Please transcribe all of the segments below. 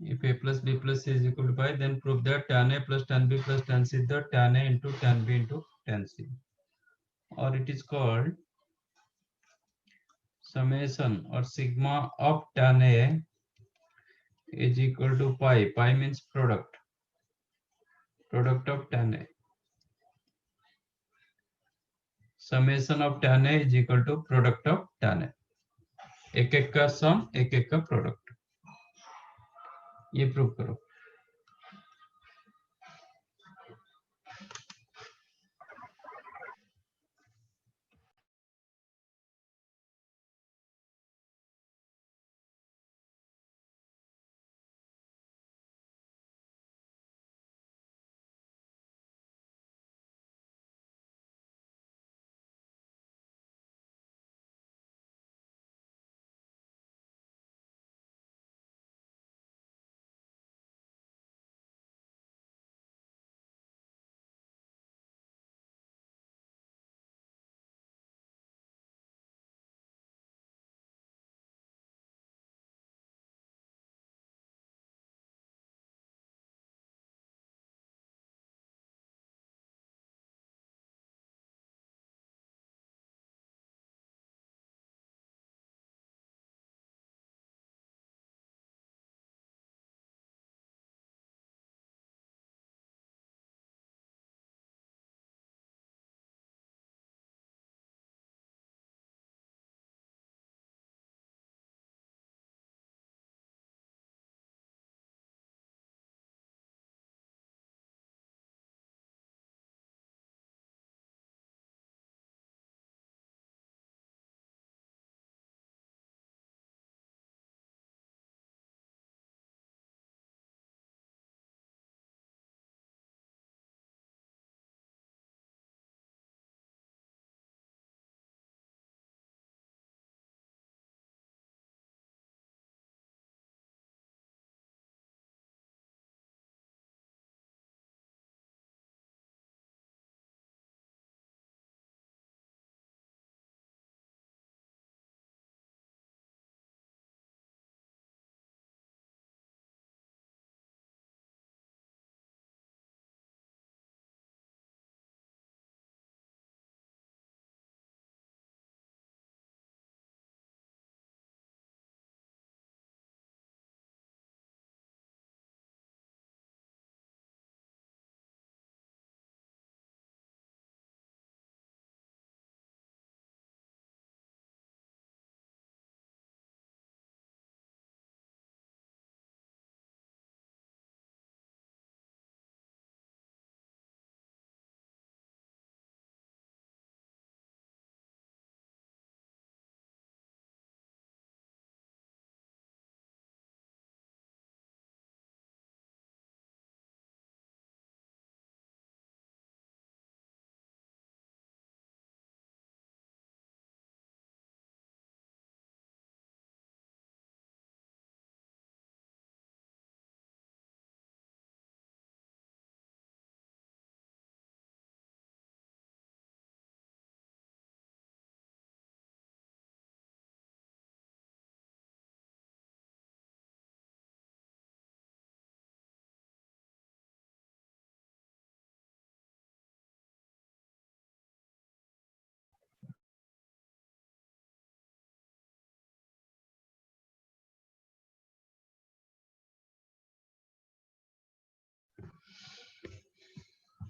If a plus b plus c is equal to pi, then prove that tan a plus tan b plus tan c is the tan a into tan b into tan c. Or it is called summation or sigma of tan a is equal to pi. Pi means product of tan a. Summation of tan a is equal to product of tan a. एक एक का सम, एक एक का product. ये prove करो.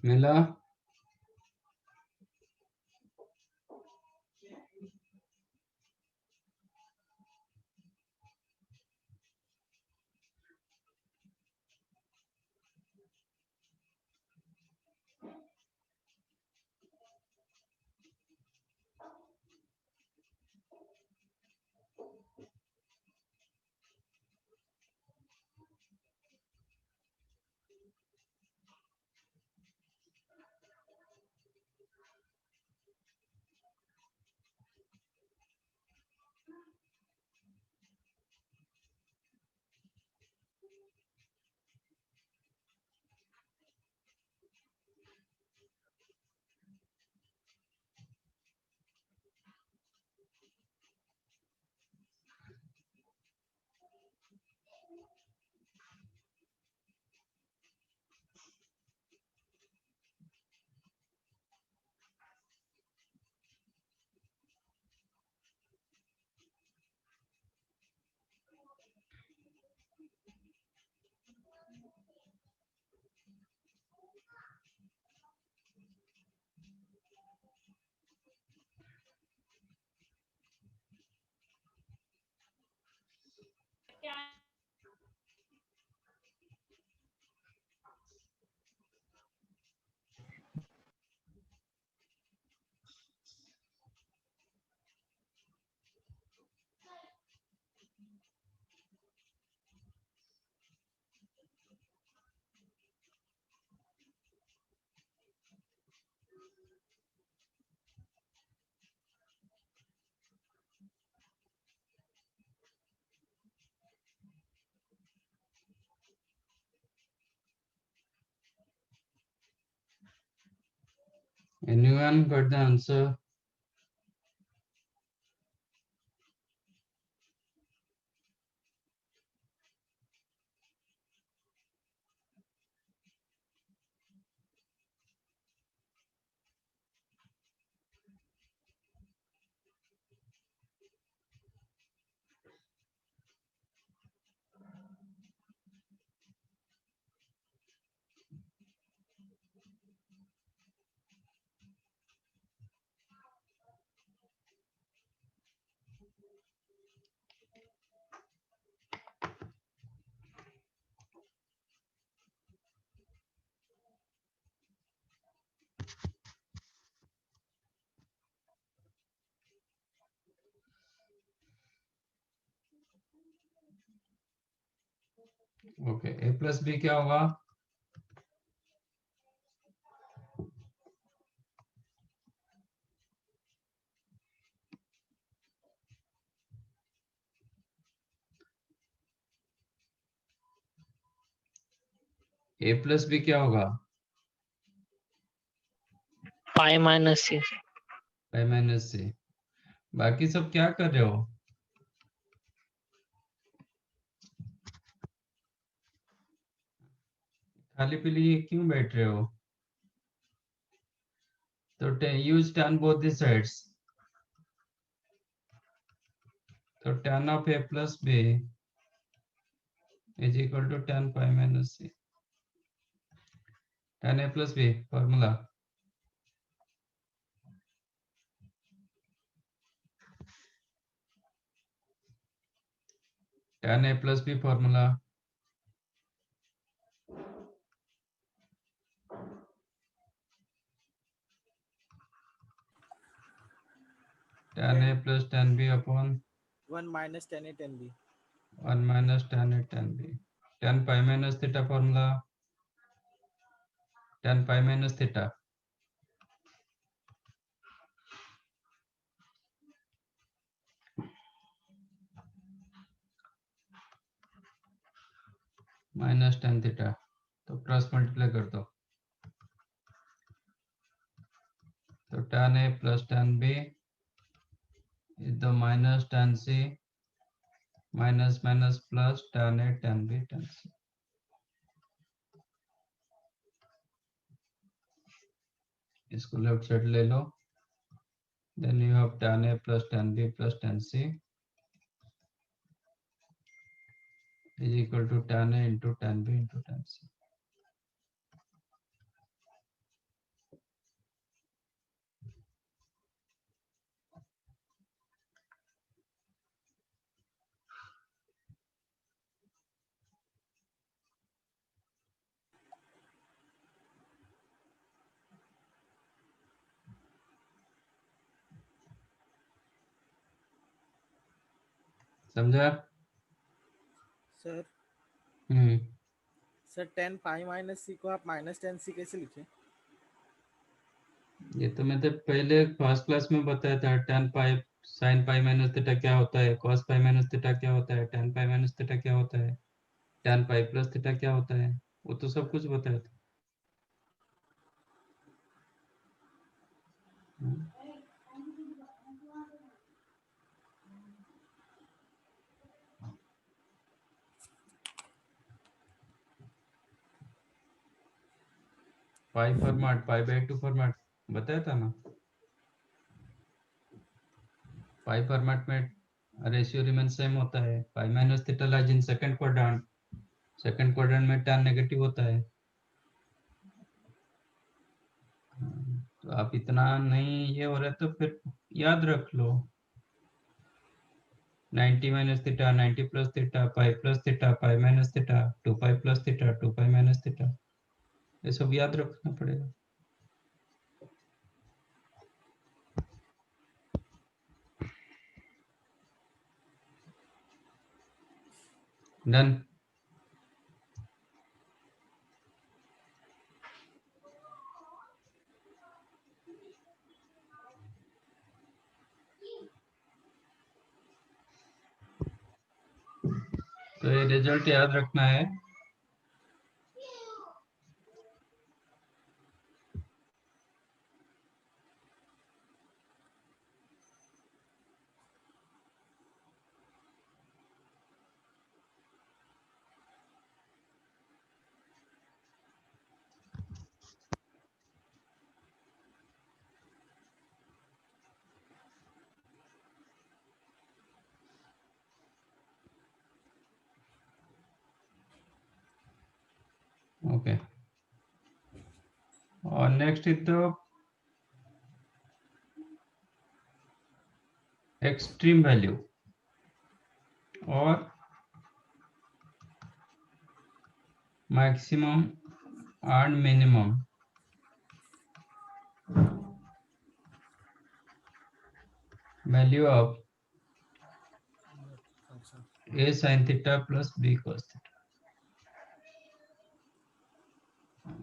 मिला? Anyone got the answer? Okay, a plus B क्या होगा? a प्लस बी क्या होगा? Pi minus C. Pi minus C. बाकी सब क्या कर रहे हो? खाली पीली क्यों बैठ रहे हो? तो use tan both the sides. तो tan of a plus b is equal to tan pi minus c. Tan a plus b formula. Tan a plus b formula. Tan a plus tan b upon 1 minus tan A tan B. 1 minus tan a tan b. Tan pi minus theta formula. Tan pi minus theta. Minus tan theta. तो cross multiply कर दो। तो tan a plus tan b is the minus tan c minus minus plus tan a tan b tan c. इसको left side ले लो। Then you have tan a plus tan b plus tan c is equal to tan a into tan b into tan c. समझा? Sir sir tan pi minus c को आप minus tan सी कैसे लिखे? ये तो मैंने पहले फर्स्ट क्लास में बताया था। tan पाई sin पाई माइनस थीटा क्या होता है, cos पाई माइनस थीटा क्या होता है, tan पाई माइनस थीटा क्या होता है, tan पाई प्लस थीटा क्या होता है, वो तो सब कुछ बताया था। पाई फॉर्मेट, पाई बाय 2 फॉर्मेट बताया था ना। पाई फॉर्मेट में रेशियो रिमेन सेम होता है। Pi minus theta lies in second quadrant. Second quadrant में tan नेगेटिव होता है। तो आप इतना नहीं ये हो रहा है तो फिर याद रख लो। 90 minus theta, 90 plus theta, pi plus theta, pi minus theta, 2 pi plus theta, 2 pi minus theta, ये सब याद रखना पड़ेगा। डन। तो ये रिजल्ट याद रखना है। Okay. Next is the extreme value or maximum and minimum value of function. a sin theta plus b cos theta.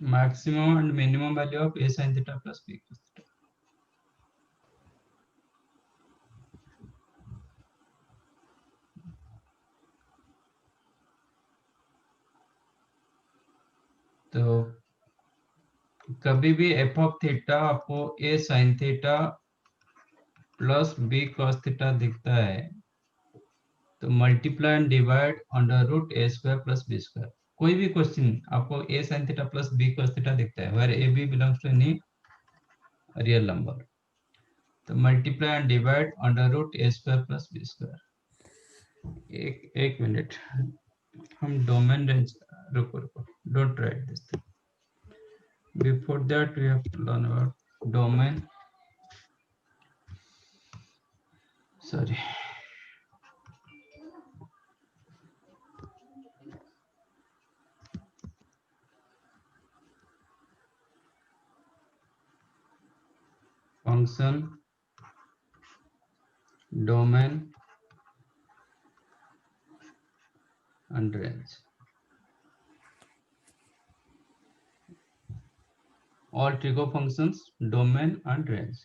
Maximum and minimum value of a sin theta plus b cos theta. तो कभी भी F of theta आपको a sine theta plus b cos theta दिखता है तो multiply and divide under root a square plus b square. कोई भी question आपको a sine theta plus b cos theta दिखता है where a b belongs to any real number तो multiply and divide under root a square plus b square. एक minute हम domain range रुको don't write this thing. Before that, we have to learn about domain. Sorry. Function, domain, and range. All trigo functions, domain and range.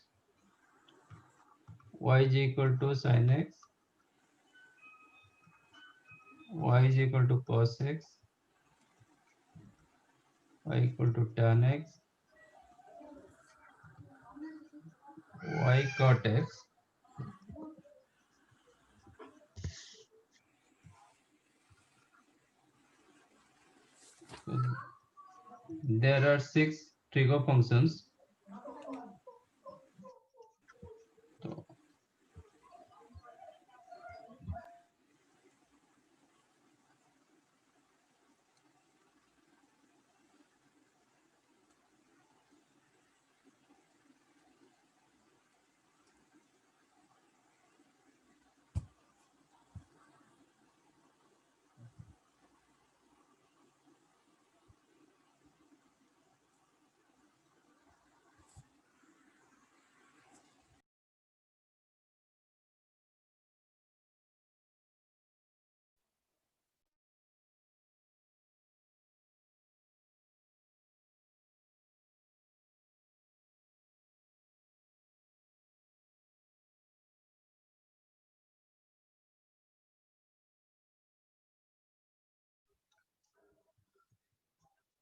Y is equal to sin x, y is equal to cos x, y equal to tan x, y cot x. There are 6 trigo functions.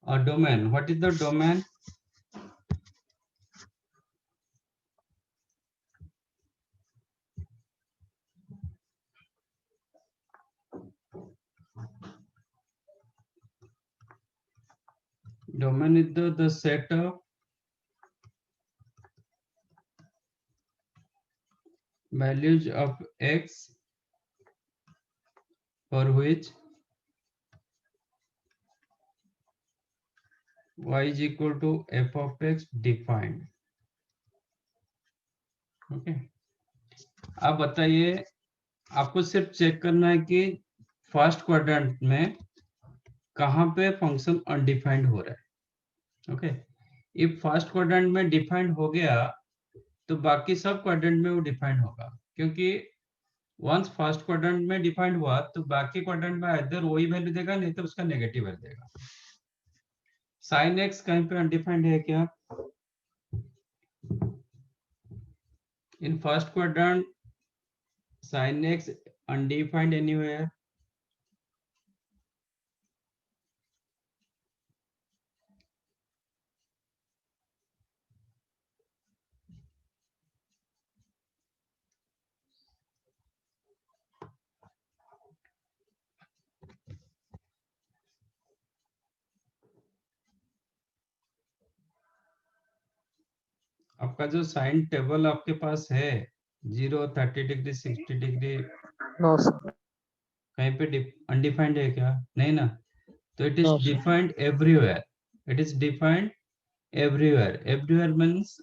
A domain. What is the domain? Domain is the set of values of x for which y is equal to f of x defined. Okay. आप बताइए, आपको सिर्फ check करना है कि first quadrant में कहां पे फंक्शन अनडिफाइंड हो रहा है. ओके. इफ फर्स्ट क्वाड्रेंट में डिफाइंड हो गया तो बाकी सब क्वाड्रेंट में वो डिफाइंड होगा, क्योंकि वंस फर्स्ट क्वाड्रेंट में डिफाइंड हुआ तो बाकी क्वाड्रेंट में इधर वही वैल्यू देगा, नहीं तो उसका नेगेटिव वैल्यू देगा. साइन एक्स कहीं पे अनडिफाइंड है क्या? In first quadrant sin x undefined anywhere? आपका जो साइन टेबल आपके पास है 0, 30 डिग्री, 60 डिग्री, No, sir. कहीं पे अनडिफाइंड है क्या? नहीं ना. तो it is No, sir. Defined everywhere, it is defined everywhere, everywhere means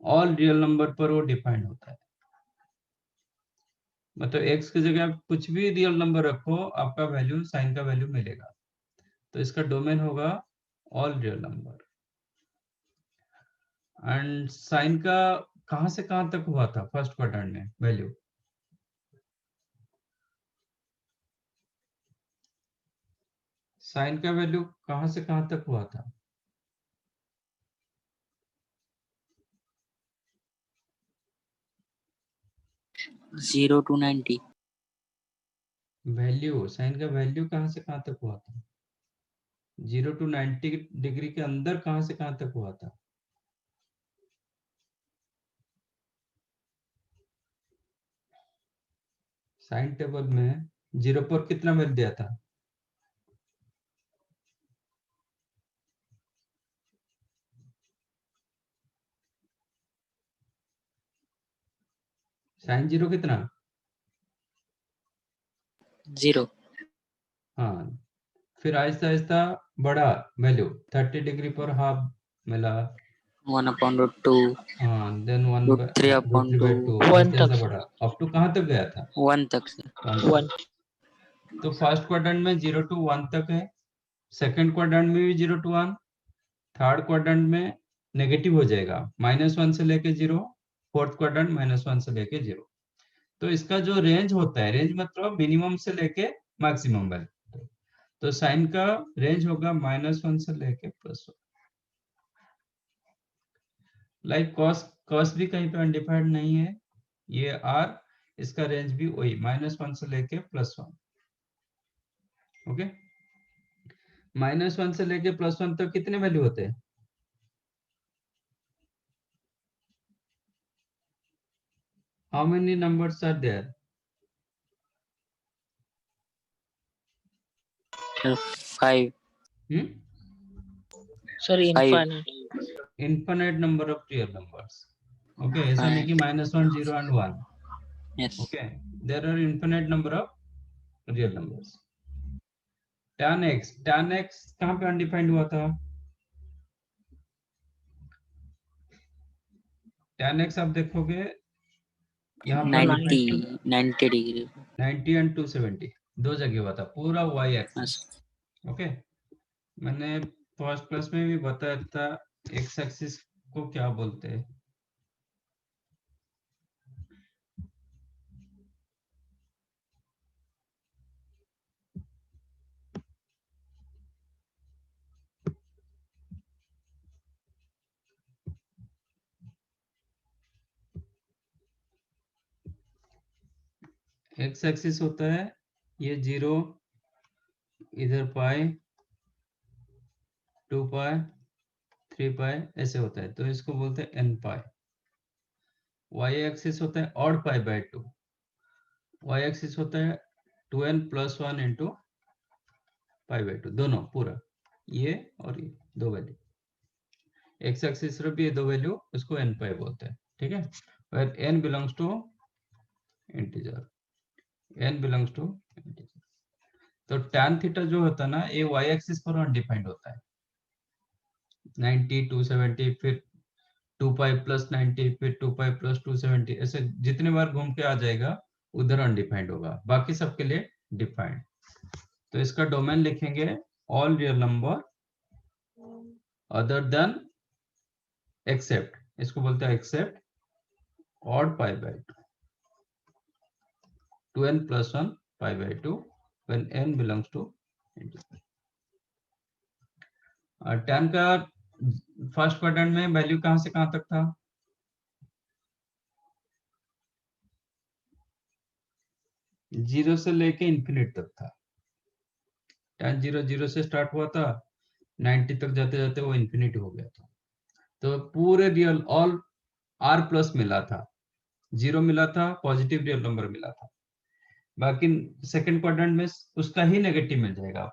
all real number पर वो डिफाइंड होता है। मतलब x की जगह आप कुछ भी रियल नंबर रखो, आपका वैल्यू साइन का वैल्यू मिलेगा। तो इसका डोमेन होगा all real number. And sine का कहां से कहां तक हुआ था फर्स्ट क्वाड्रेंट में वैल्यू? साइन का वैल्यू कहां से कहां तक हुआ था? Zero to 90। वैल्यू, साइन का वैल्यू कहां से कहां तक हुआ था? 0 to 90 डिग्री के अंदर कहां से कहां तक हुआ था? साइन टेबल में 0 पर कितना वैल्यू दिया था? साइन 0 कितना? 0। हाँ, फिर आहिस्ता आहिस्ता बढ़ा वैल्यू, 30 डिग्री पर हाफ मिला, 1/√2। हाँ, देन 1 √3 upon 2। 2 1 आहिस्ता तक, आहिस्ता sir. बढ़ा, अप टू कहां तक गया था? 1 तक सर। 1 1. तक। तो फर्स्ट क्वाड्रेंट में 0 to 1 तक है, सेकंड क्वाड्रेंट में भी 0 to 1, थर्ड क्वाड्रेंट में नेगेटिव हो जाएगा, -1 से लेके 0, फोर्थ क्वाड्रेंट -1 से लेके 0। तो इसका जो रेंज होता है, रेंज मतलब मिनिमम से लेके मैक्सिमम वैल्यू, तो साइन का रेंज होगा -1 से लेके +1। लाइक कॉस, कॉस भी कहीं पे अनडिफाइंड नहीं है, ये आर, इसका रेंज भी वही -1 से लेके +1। ओके, -1 से लेके +1 तक कितने वैल्यू होते हैं? How many numbers are there? 5। Sir, 5। infinite. Infinite number of real numbers. Okay, ऐसा नहीं कि -1, 0 and 1। Yes. Okay, there are infinite number of real numbers. tan x, tan x कहाँ पे undefined हुआ था? tan x आप देखोगे यहाँ पर 90 undefined 90 डिग्री। 90 and 270 दो जगह हुआ था, पूरा y एक्सिस। ओके, मैंने फर्स्ट क्लास में भी बताया था x एक्सिस को क्या बोलते हैं। x एक्सिस होता है ये 0, इधर पाई, 2 पाई, 3 पाई, ऐसे होता है, तो इसको बोलते हैं n पाई। y एक्सिस होता है odd pi by 2, y axis होता है 2n + 1 इंटू पाई बाय 2, दोनों पूरा, ये और ये दो वैल्यू, x एक्सिस सिर्फ ये दो वैल्यू, उसको n पाई बोलते हैं। ठीक है, where n belongs to integer, n belongs to integer। तो tan थीटा जो होता है ना, ये y एक्सिस पर अनडिफाइंड होता है, 90, 270, फिर 2 पाई + 90, फिर 2 पाई + 270, ऐसे जितने बार घूम के आ जाएगा उधर अनडिफाइंड होगा, बाकी सबके लिए डिफाइंड। तो इसका डोमेन लिखेंगे all real number other than except, इसको बोलते हैं except odd pi by 2, 2n + 1 pi by 2 when n belongs to integer। tan का फर्स्ट क्वाड्रेंट में वैल्यू कहां से कहां तक था? 0 से लेके इंफिनिट तक था। tan 0 0 से स्टार्ट हुआ था, 90 तक जाते जाते वो इंफिनिट हो गया था। तो पूरे रियल ऑल r प्लस मिला था, 0 मिला था, पॉजिटिव रियल नंबर मिला था, बाकी सेकंड क्वाड्रेंट में उसका ही नेगेटिव मिल जाएगा।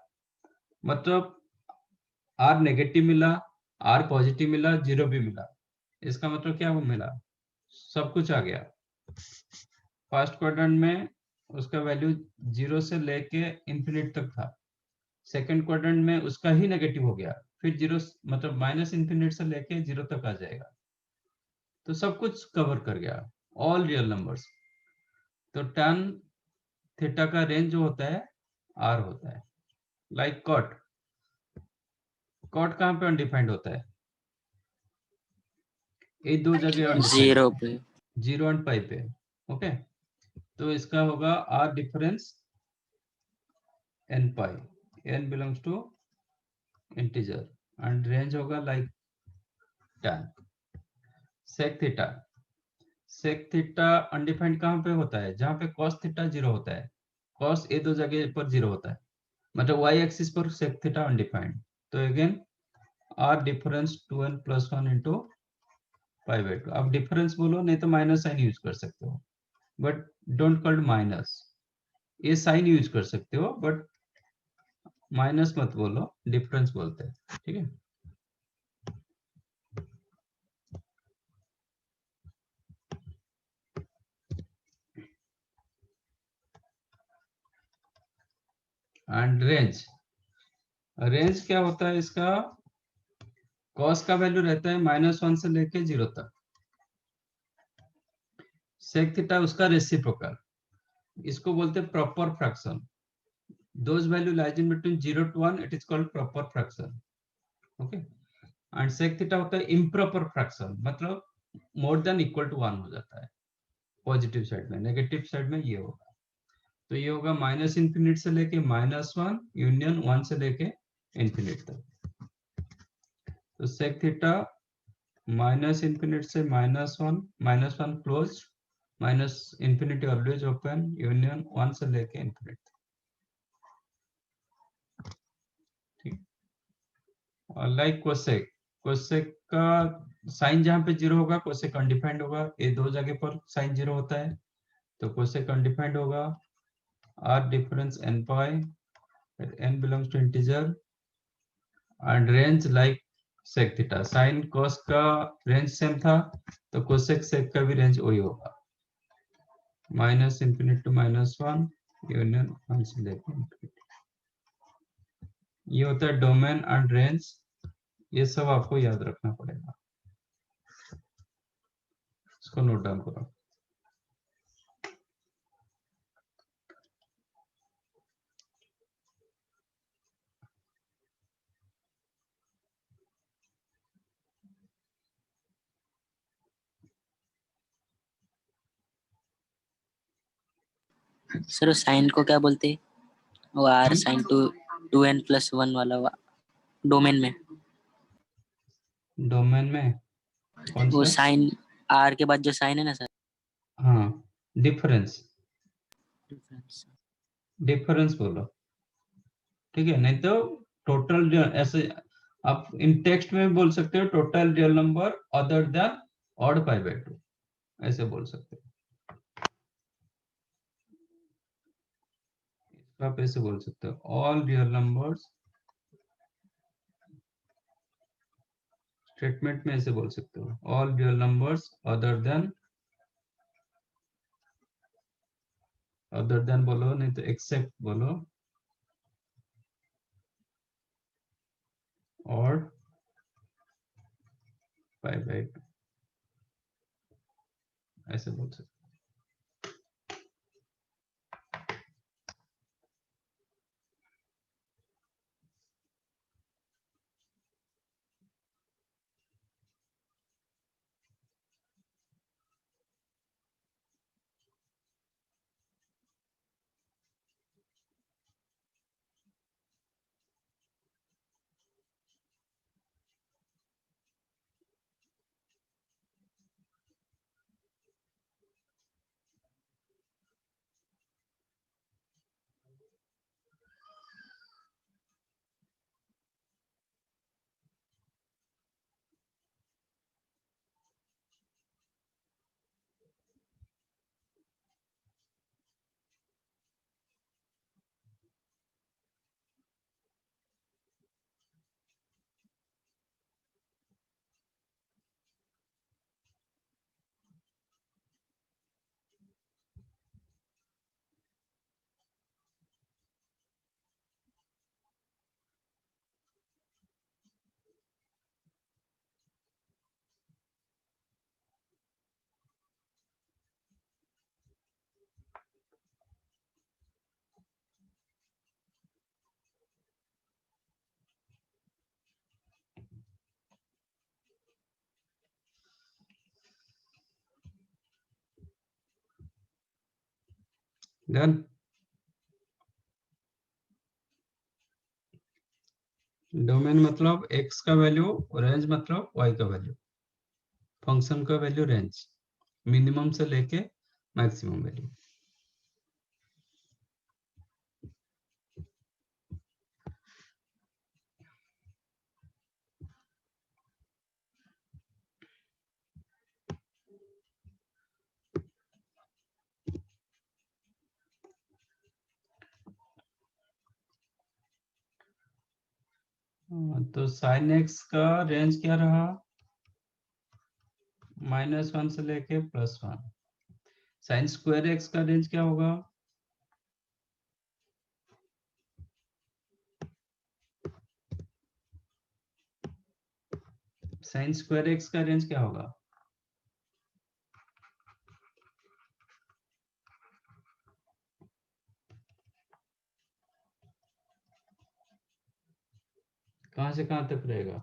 मतलब r नेगेटिव मिला, r पॉजिटिव मिला, 0 भी मिला, इसका मतलब क्या मिला? सब कुछ आ गया। फर्स्ट क्वाड्रेंट में उसका वैल्यू 0 से लेके इंफिनिट तक था, सेकंड क्वाड्रेंट में उसका ही नेगेटिव हो गया, फिर जीरो मतलब माइनस इंफिनिट से लेके जीरो तक आ जाएगा, तो सब कुछ कवर कर गया, ऑल रियल नंबर्स। तो tan थीटा का रेंज जो होता है r होता है। लाइक कॉट, कॉट कहाँ पे अनडिफाइंड होता है? ये दो जगह अनडिफाइंड, 0 पे 0 एंड पाई पे। ओके, तो इसका होगा r difference n pi, n belongs to integer and range होगा लाइक tan sec थीटा। सेक थीटा अनडिफाइंड कहाँ पे होता है? जहाँ पे cos थीटा 0 होता है, cos ये दो जगह पर 0 होता है, मतलब y एक्सिस पर सेक थीटा अनडिफाइंड। तो again r difference 2n plus 1 into pi by 2। आप डिफरेंस बोलो, नहीं तो माइनस साइन यूज कर सकते हो, बट डोंट कॉल्ड माइनस। ये साइन यूज कर सकते हो बट माइनस मत बोलो, डिफरेंस बोलते हैं, ठीक है। एंड रेंज, रेंज क्या होता है इसका? कॉस का वैल्यू रहता है -1 से लेके 0 तक, सेक थीटा उसका रेसिप्रोकल, इसको बोलते हैं proper fraction. Those value lies in between 0 to 1, it is called proper fraction. Okay, and sec theta होता है इम्प्रॉपर फ्रैक्शन, मतलब मोर देन इक्वल टू 1 हो जाता है पॉजिटिव साइड में, नेगेटिव साइड में ये होगा। तो ये होगा माइनस इंफिनिट से लेके -1 यूनियन 1 से लेके इंफिनिट तक। तो सेक थीटा माइनस इंफिनिट से -1 close, minus infinity always open, union 1 से लेके इंफिनिट। ठीक, और लाइक कोसेक, कोसेक का साइन जहां पे 0 होगा कोसेक अनडिफाइंड होगा, ये दो जगह पर साइन 0 होता है, तो कोसेक अनडिफाइंड होगा। r difference n pi, n belongs to integer and range like sec theta. Sine cos का रेंज सेम था, तो कोसेक सेक का भी रेंज वही होगा, माइनस इंफिनिट टू -1 यूनियन 1 से लेके इंफिनिटी। ये होता है डोमेन एंड रेंज, ये सब आपको याद रखना पड़ेगा, इसको नोट डाउन करो। सर साइन को क्या बोलते हैं? वो r sin 2n प्लस 1 वाला डोमेन में, डोमेन में कौन वो सा? साइन r के बाद जो साइन है ना सर, हाँ, डिफरेंस, डिफरेंस बोलो, ठीक है। नहीं तो टोटल, ऐसे आप इन टेक्स्ट में बोल सकते हो, total real number other then odd pi by 2, ऐसे बोल सकते हो। आप ऐसे बोल सकते हो, ऑल रियल नंबर्स, स्टेटमेंट में ऐसे बोल सकते हो, all real numbers other than बोलो, नहीं तो एक्सेप्ट बोलो, और पाई बाई 2, ऐसे बोल सकते हो। डन। डोमेन मतलब x का वैल्यू, रेंज मतलब y का वैल्यू, फंक्शन का वैल्यू रेंज, मिनिमम से लेके मैक्सिमम वैल्यू। तो साइन एक्स का रेंज क्या रहा? -1 से लेके +1। साइन स्क्वायर एक्स का रेंज क्या होगा? साइन स्क्वायर एक्स का रेंज क्या होगा? कहां से कहां तक रहेगा?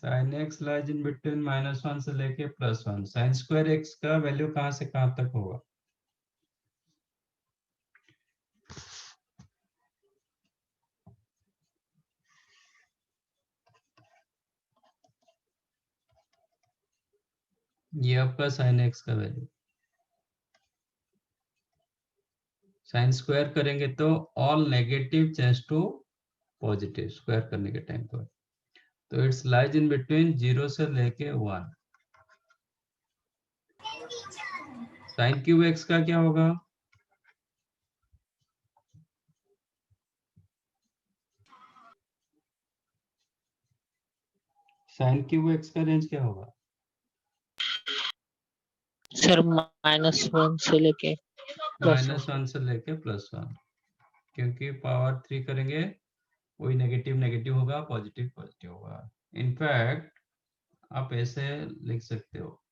Sine x lies in between -1 से लेके +1। साइन स्क्वायर एक्स का वैल्यू कहां से कहां तक होगा? ये आपका साइन एक्स का वैल्यू। साइन स्क्वायर करेंगे तो all negative change to positive square करने के टाइम पर। तो इट्स लाइज इन बिटवीन 0 से लेके 1। साइन क्यूब एक्स का क्या होगा? साइन क्यूब एक्स का रेंज क्या होगा? सर -1 से लेके +1। -1 से लेके +1, क्योंकि पावर 3 करेंगे वही नेगेटिव नेगेटिव होगा, पॉजिटिव पॉजिटिव होगा। इनफैक्ट आप ऐसे लिख सकते हो,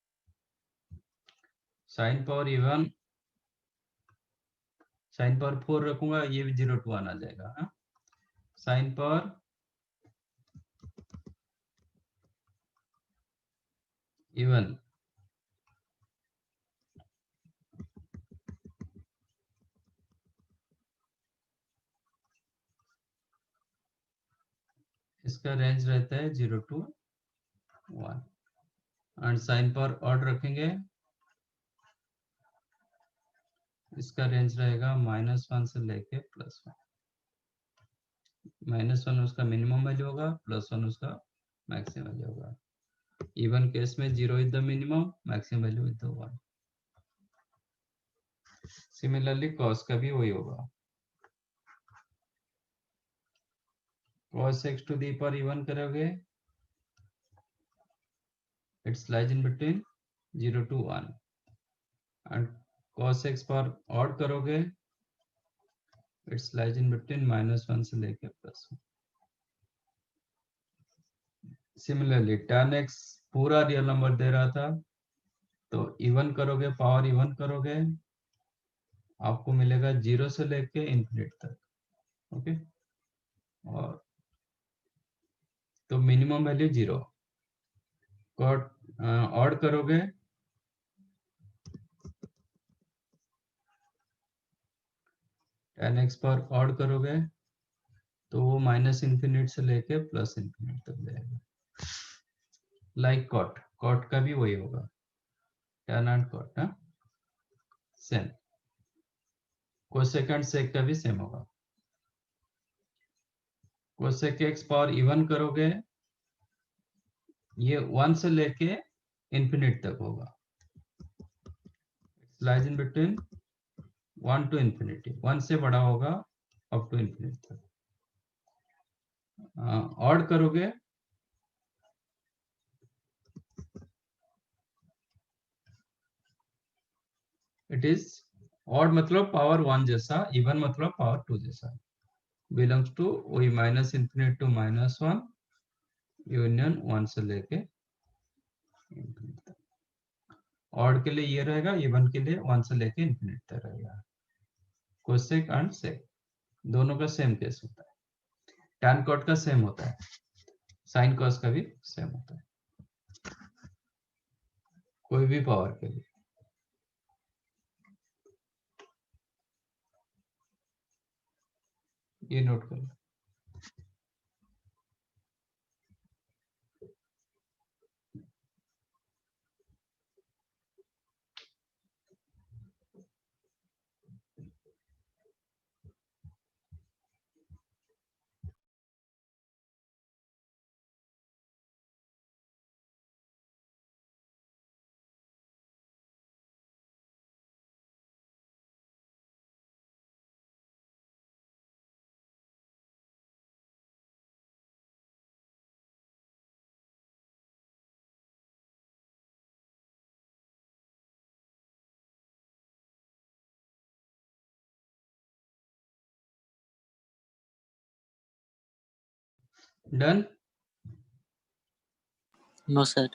sine power even, sine power 4 रखूंगा, ये भी 0 to 1 आ जाएगा। हाँ? साइन पावर इवन इसका रेंज रहता है 0 to 1। And sine power odd रखेंगे, इसका रेंज रहेगा -1 से लेके +1। -1 उसका मिनिमम वैल्यू होगा, +1 उसका मैक्सिमम वैल्यू होगा। इवन केस में 0 is the minimum, maximum value is the 1। Similarly cos का भी वही होगा। cos x to the power even करोगे, it's lies in between 0 to 1। and cos x पर odd करोगे, it's lies in between -1 से लेके +1। सिमिलरली tan x पूरा रियल नंबर दे रहा था, तो इवन करोगे, पावर इवन करोगे, आपको मिलेगा 0 से लेके इंफिनिट तक। ओके, और तो मिनिमम वैल्यू 0। ऑड करोगे, tan x पर ऑड करोगे तो वो -इंफिनिट से लेके +इंफिनिट तक जाएगा। लाइक कॉट, कॉट का भी वही होगा, tan and cot. Same cosecant sec का भी सेम होगा। कोसेक एक्स पावर इवन करोगे, ये 1 से लेके इंफिनिट तक होगा। Lies in between 1 to infinity, 1 से बड़ा होगा अप टू इंफिनिट तक। ऑड करोगे, इट इज ऑड मतलब पावर 1 जैसा, इवन मतलब पावर 2 जैसा। बिलोंग्स टू वही माइनस इंफिनिटी टू -1 यूनियन 1 से लेके ऑड के लिए ये रहेगा, इवन के लिए 1 से लेके इंफिनिटी तक रहेगा। कोसेक एंड सेक दोनों का सेम केस होता है। टैन कॉट का सेम होता है, साइन कॉस का भी सेम होता है, कोई भी पावर के लिए। ये नोट कर लो। Done. No sir.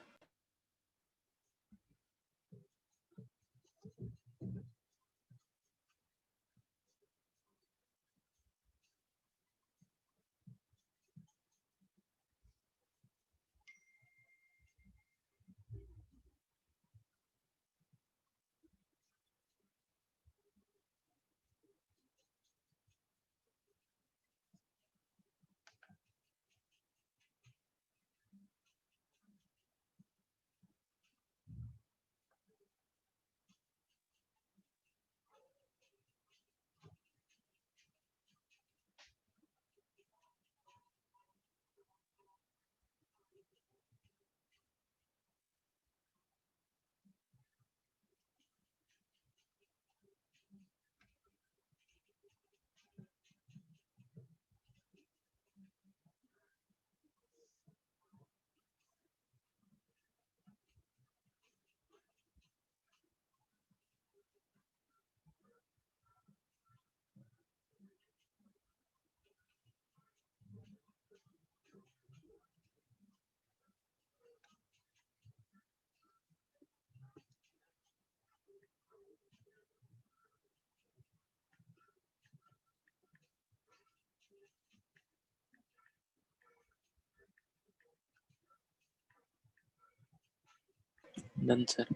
Done sir.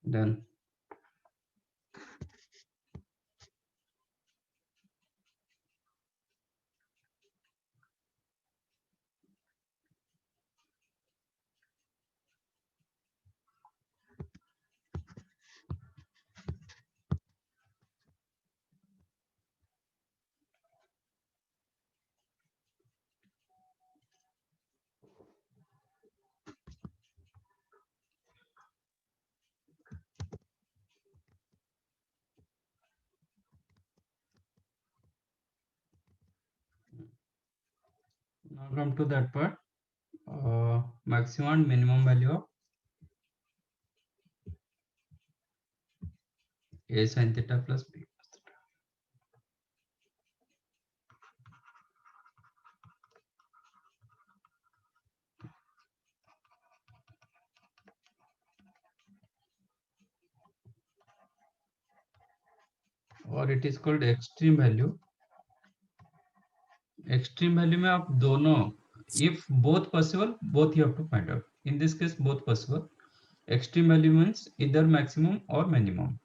Done. Now come to that part. Maximum and minimum value of a sin theta plus b cos theta. और it is called extreme value. Extreme value में आप दोनों, if both possible, both you have to find out. In this case, both possible. Extreme value means either maximum or minimum.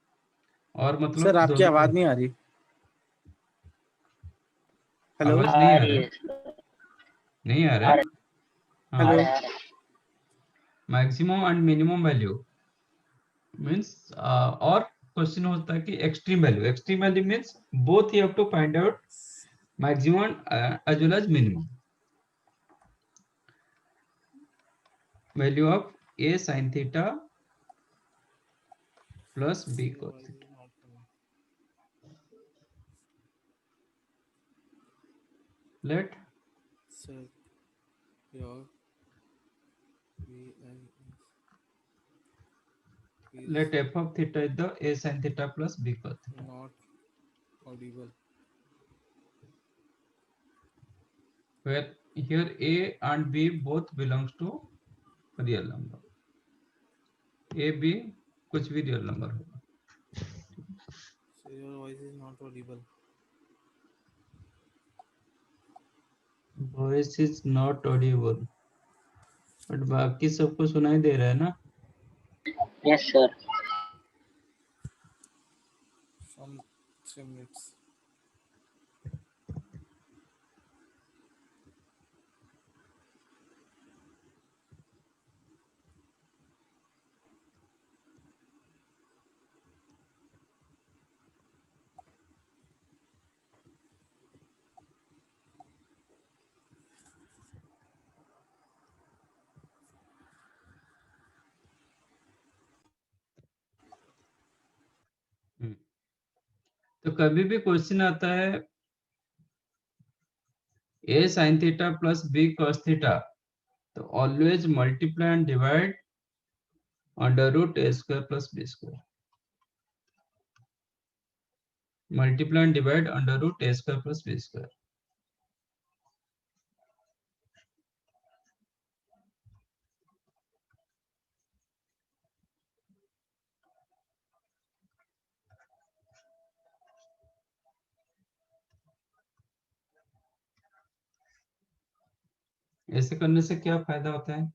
और मतलब sir आपकी दोनों आवाज को- नहीं आ रही। हेलो आवाज नहीं आ रहा है? है। नहीं आ रहा है? हाँ। Hello maximum and minimum value means और क्वेश्चन होता है कि extreme value. Extreme value means both you have to find out maximum as well as minimum value of a sin theta plus b cos theta. Let sir your let f of theta is the a sin theta plus b cos theta. Not Audible. where here a and b both belongs to real number. a b कुछ भी real number होगा. So your voice is not audible. Voice is not audible. But बाकी सबको सुनाई दे रहा है ना. Yes, sir. Some 3 minutes. तो कभी भी क्वेश्चन आता है a sin theta plus b cos theta, तो always multiply and divide under root a square plus b square. Multiply and divide under root a square plus b square. ऐसे करने से क्या फायदा होता है?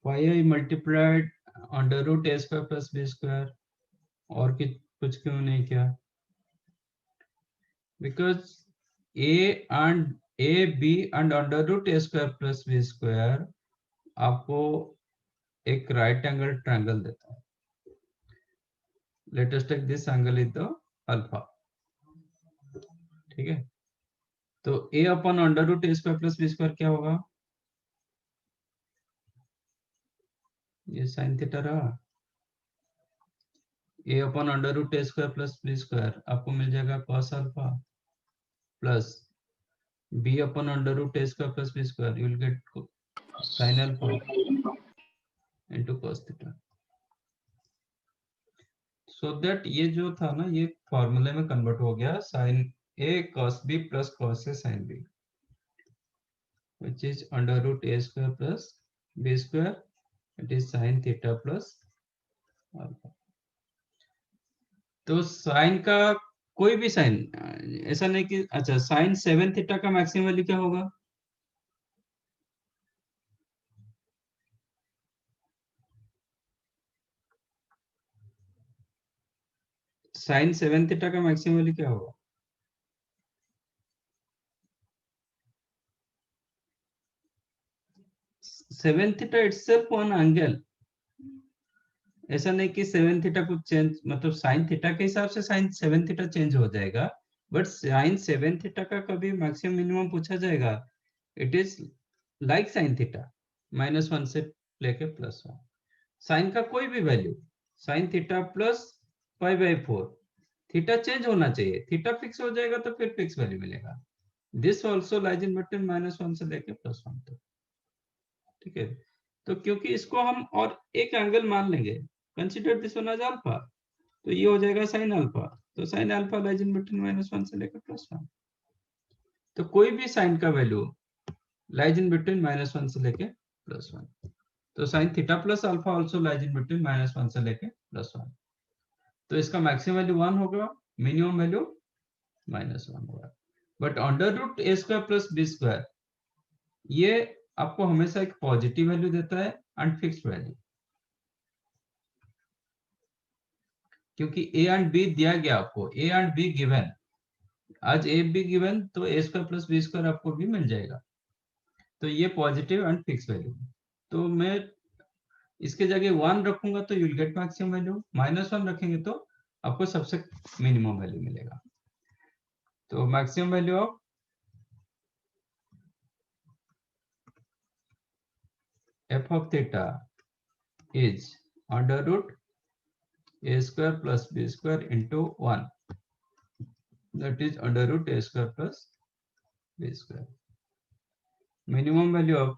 Why I multiplied under root a square plus b square और कुछ क्यों नहीं किया? Because a b and under root a square plus b square आपको एक राइट एंगल ट्रायंगल देता है. Let us take this angle is the alpha. ठीक है, तो a upon under root a square plus b square क्या होगा? ये साइन थीटा रहा. a upon under root a square plus b square आपको मिल जाएगा cos alpha plus b upon under root a square plus b square. You will get sin alpha into cos theta. So that ये जो था ना, ये फॉर्मूले में कन्वर्ट हो गया sin a cos b plus cos a sin b, which is under root a square plus b square. It is sin theta plus alpha. तो साइन का कोई भी साइन, ऐसा नहीं कि अच्छा साइन 7 थीटा का मैक्सिमम वैल्यू क्या होगा? साइन 7 थीटा का मैक्सिमम वैल्यू क्या होगा? Seven theta itself one angle. ऐसा नहीं कि सेवन थीटा कुछ चेंज, मतलब साइन थीटा के हिसाब से साइन सेवन थीटा चेंज हो जाएगा, बट साइन सेवन थीटा का कभी मैक्सिमम मिनिमम पूछा जाएगा. It is like sine theta -1 से लेके +1. साइन का कोई भी value, sine theta plus π/4, theta change होना चाहिए. थीटा फिक्स हो जाएगा तो फिर फिक्स वैल्यू मिलेगा. This also lies in between -1 से लेके +1 तक. ठीक है, तो क्योंकि इसको हम और एक एंगल मान लेंगे, consider this one as alpha, तो ये हो जाएगा साइन अल्फा. तो sine alpha lies in between -1 से लेकर +1. तो कोई भी साइन का वैल्यू लाइज इन बिटवीन -1 से लेके +1. तो sine theta plus alpha also lies in between -1 से लेके +1. तो इसका मैक्सिमम वैल्यू 1 होगा, मिनिमम वैल्यू -1 होगा. But under root a square plus b square ये आपको हमेशा एक पॉजिटिव वैल्यू देता है एंड फिक्स्ड वैल्यू. क्योंकि a एंड b दिया गया आपको, a एंड b गिवन, आज a b गिवन तो a square plus b square आपको भी मिल जाएगा. तो ये पॉजिटिव एंड फिक्स वैल्यू. तो मैं इसके जगह 1 रखूंगा तो यूल गेट मैक्सिमम वैल्यू, -1 रखेंगे तो आपको सबसे मिनिमम वैल्यू मिलेगा. तो maximum value of f of theta is under root a square plus b square into 1. That is under root a square plus b square. Minimum value of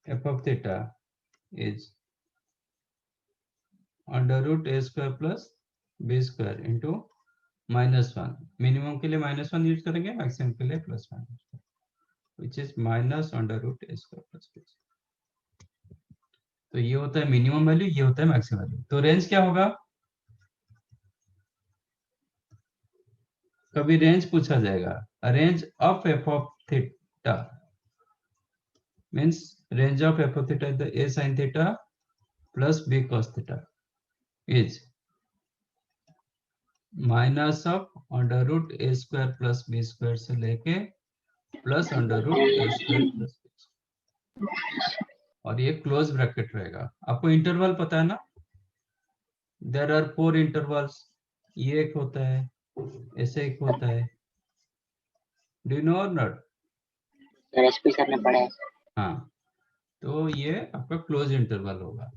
f of theta is under root a square plus b square into -1। Minimum के लिए -1 use करेंगे, maximum के लिए +1, which is minus under root a square plus b. तो ये होता है minimum value, ये होता है मैक्सिमम वैल्यू। तो रेंज क्या होगा? कभी रेंज पूछा जाएगा, range of f of theta means range of f of theta is the a sine theta plus b cos theta is minus of under root a square plus b square से लेके plus under root a square plus b, और ये close bracket रहेगा। आपको interval पता है ना, there are 4 intervals, ये एक होता है, ऐसे एक होता है, डू यू नो और नॉट? सर एसपी सर ने पढ़ा है। हाँ, तो ये आपका क्लोज इंटरवल होगा।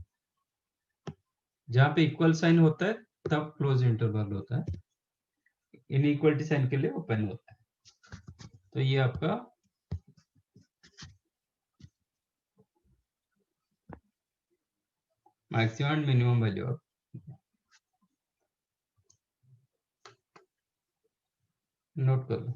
जहां पे इक्वल साइन होता है तब क्लोज इंटरवल होता है, इनइक्वलिटी साइन के लिए ओपन होता है। तो ये आपका maximum and minimum value note कर लो।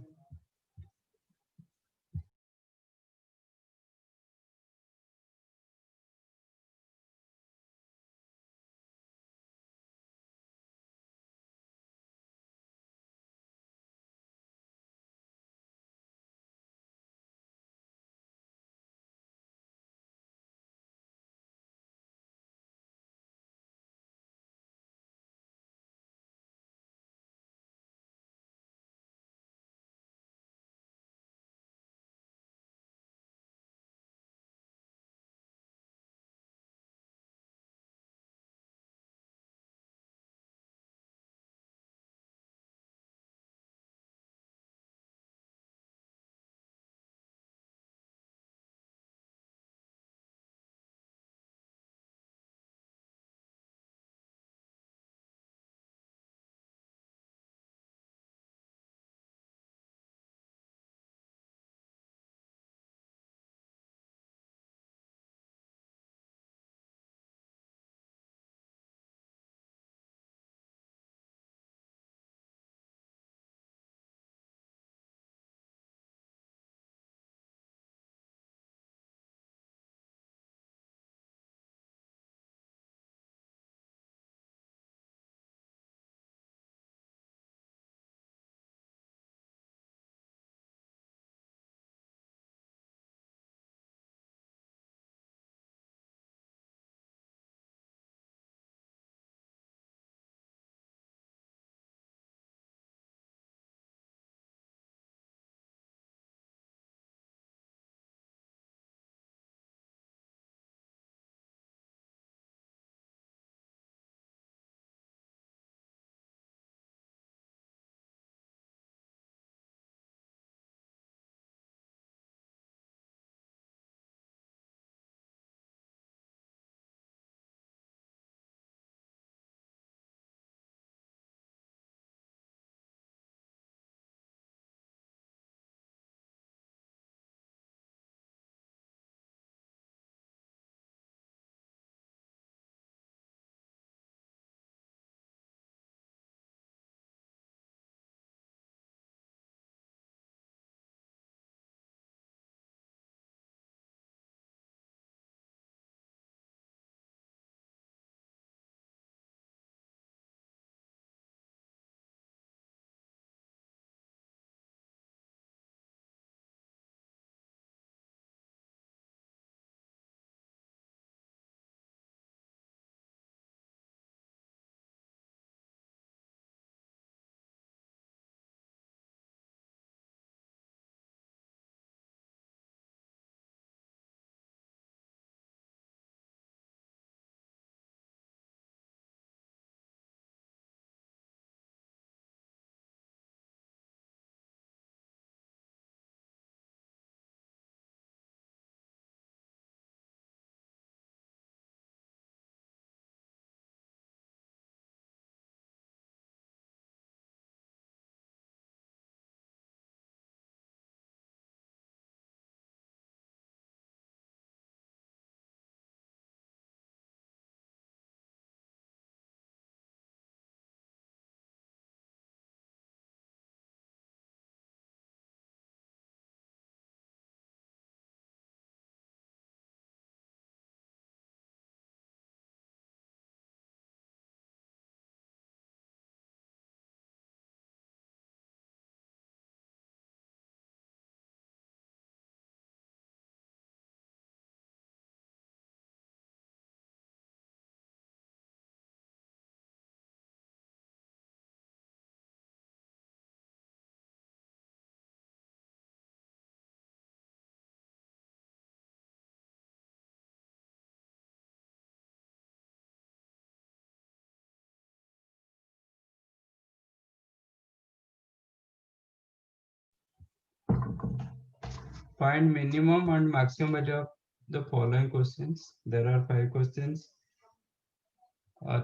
Find minimum and maximum value of the following questions. There are 5 questions.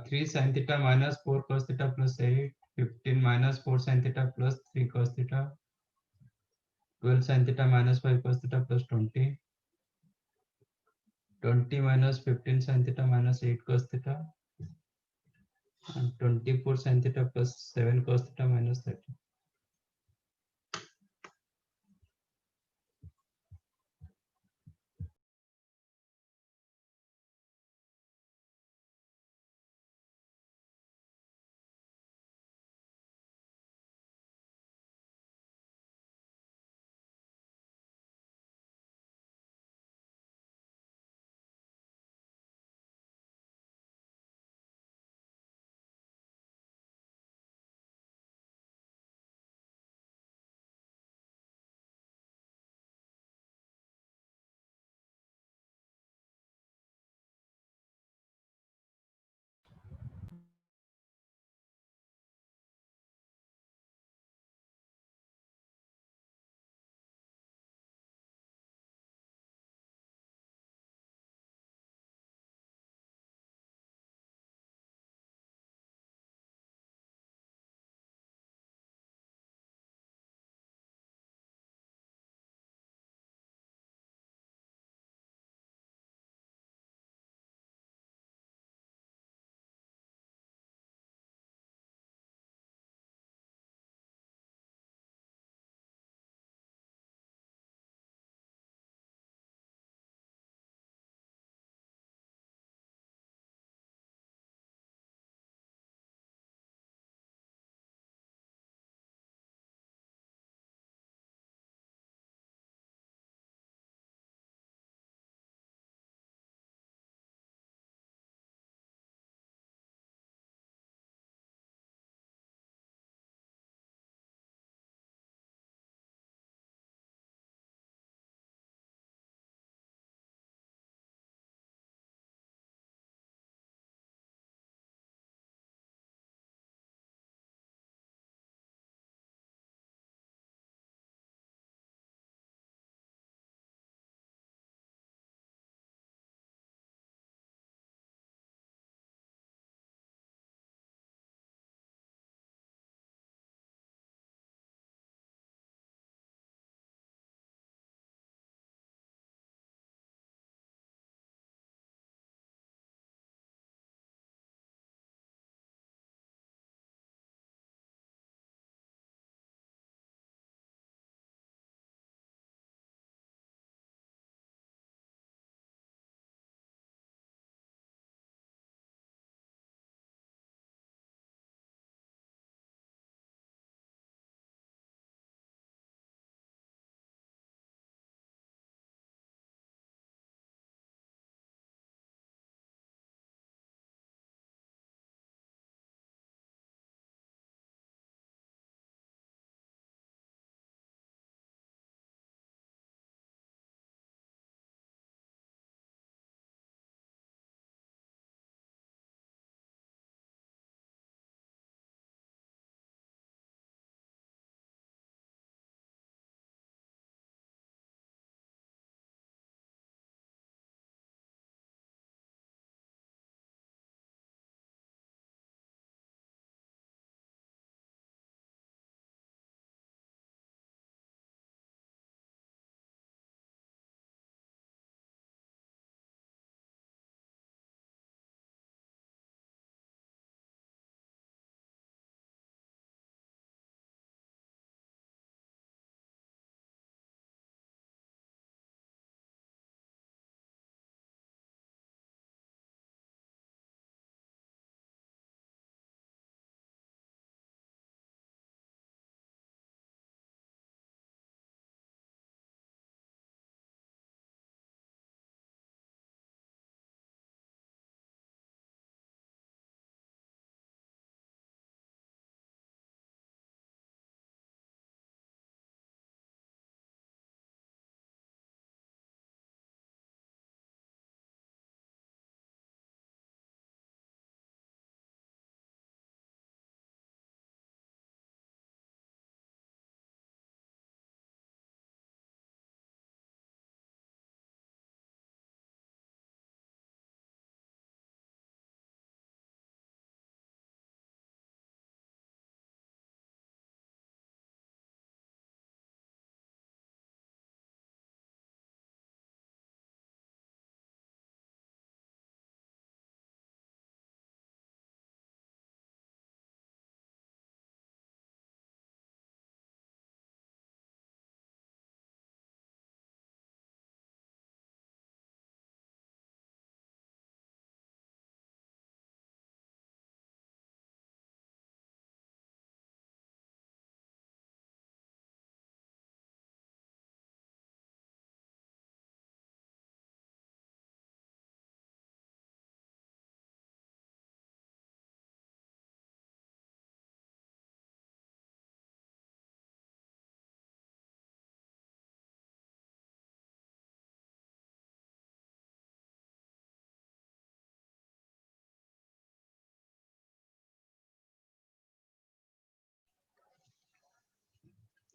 3 sin theta minus 4 cos theta plus 8, 15 minus 4 sin theta plus 3 cos theta, 12 sin theta minus 5 cos theta plus 20, 20 minus 15 sin theta minus 8 cos theta, and 24 sin theta plus 7 cos theta minus 30.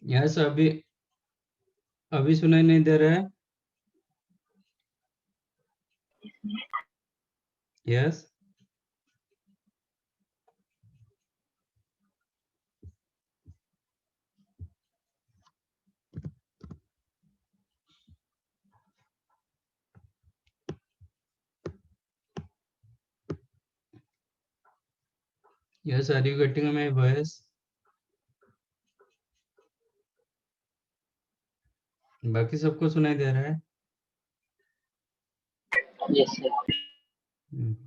Yes अभी अभी सुनाई नहीं दे रहा है? Yes yes are you getting my voice? बाकी सबको सुनाई दे रहा है? Yes, sir. हम्म।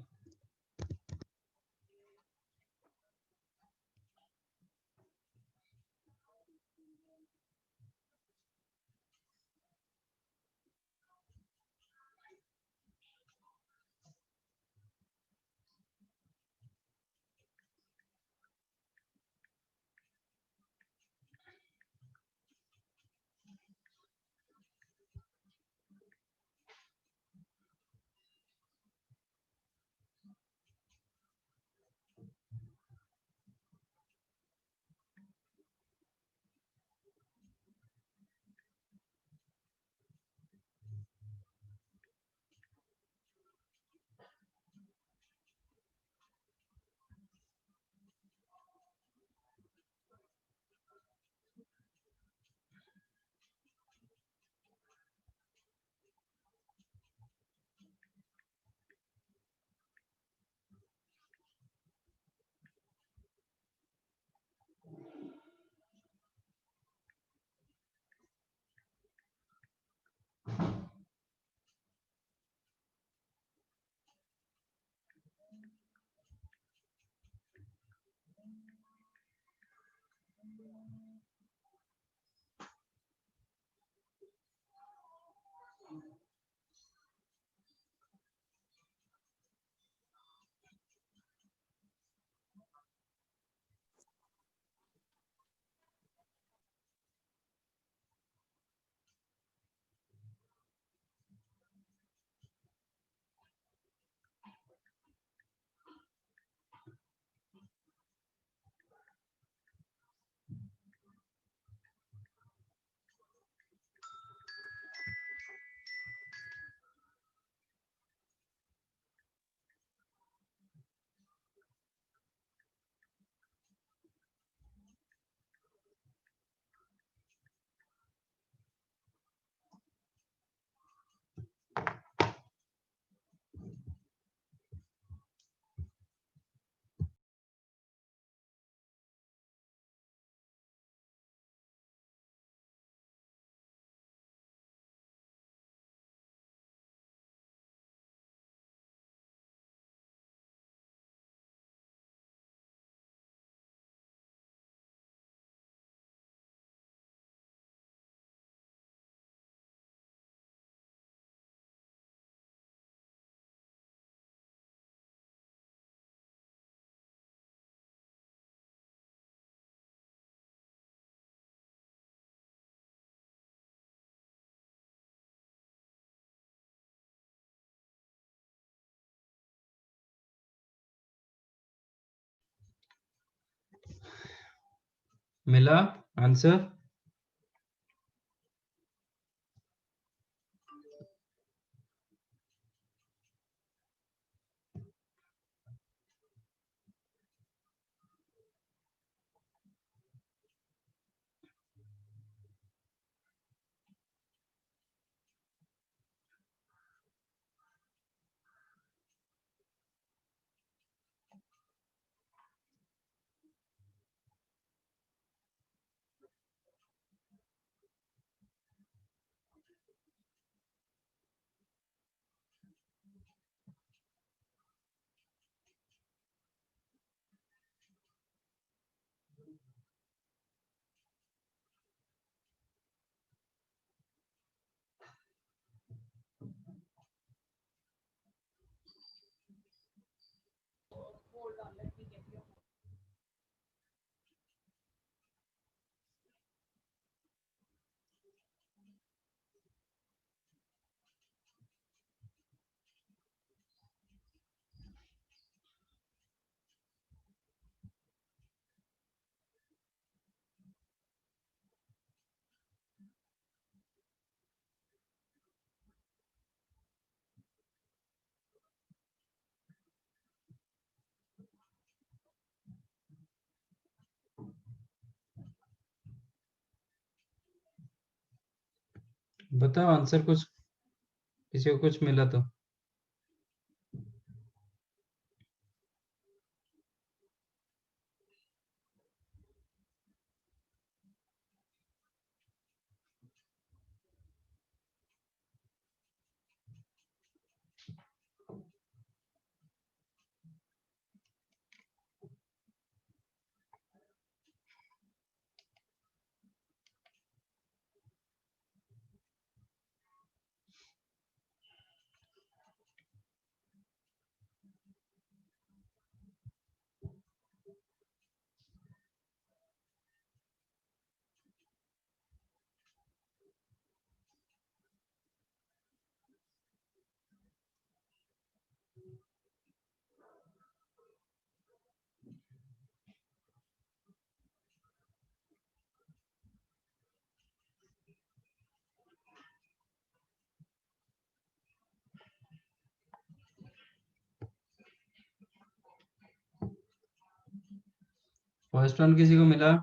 मिला आंसर? बताओ आंसर कुछ, किसी को कुछ मिला तो। फर्स्ट वन किसी को मिला?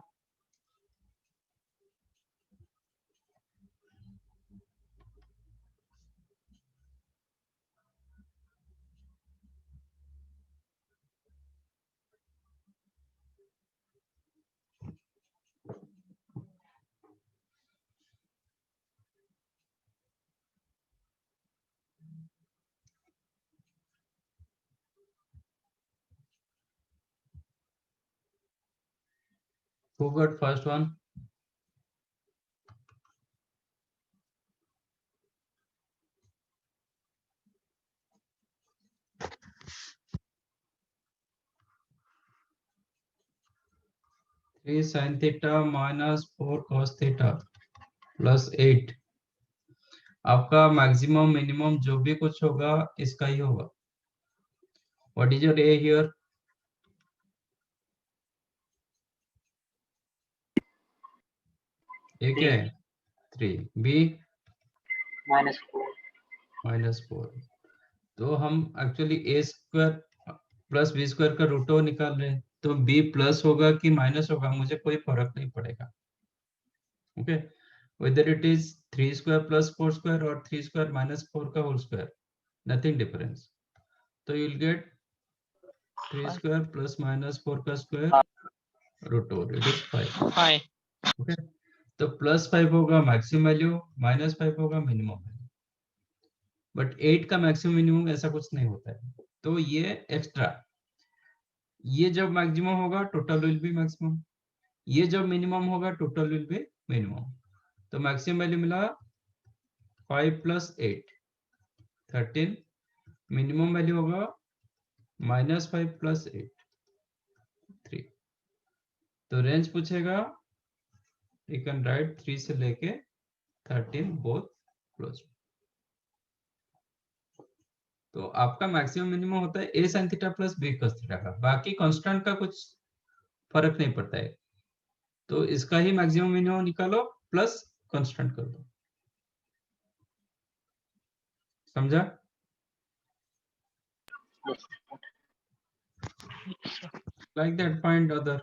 Who got first one? Three sin theta minus 4 cos theta plus 8. आपका मैक्सिमम मिनिमम जो भी कुछ होगा इसका ही होगा. What is your A here? A क्या है? 3. B -4. -4. तो हम actually a square plus b square का रूट ओवर निकाल रहे हैं, तो b प्लस होगा कि माइनस होगा मुझे कोई फर्क नहीं पड़ेगा. Okay, whether it is 3 square plus 4 square और 3 स्क्वायर माइनस 4 का होल स्क्वायर, नथिंग डिफरेंस. तो you will get 3 square plus minus 4 का square root over, it is 5. Okay, तो +5 होगा मैक्सिमम वैल्यू, -5 होगा मिनिमम वैल्यू. बट 8 का मैक्सिमम मिनिमम ऐसा कुछ नहीं होता है, तो ये एक्स्ट्रा. ये जब मैक्सिमम होगा टोटल विल बी मैक्सिमम, ये जब मिनिमम होगा टोटल विल बी मिनिमम. तो मैक्सिमम वैल्यू मिला 5 + 8 13. मिनिमम वैल्यू होगा -5 + 8 3. तो रेंज पूछेगा, यू कैन राइट 3 से लेके 13 बोथ क्लोज. तो आपका मैक्सिमम मिनिमम होता है a sin theta plus b cos theta का, बाकी कांस्टेंट का कुछ फर्क नहीं पड़ता है. तो इसका ही मैक्सिमम मिनिमम निकालो प्लस कांस्टेंट कर दो. समझा? Yes. Like that, find other.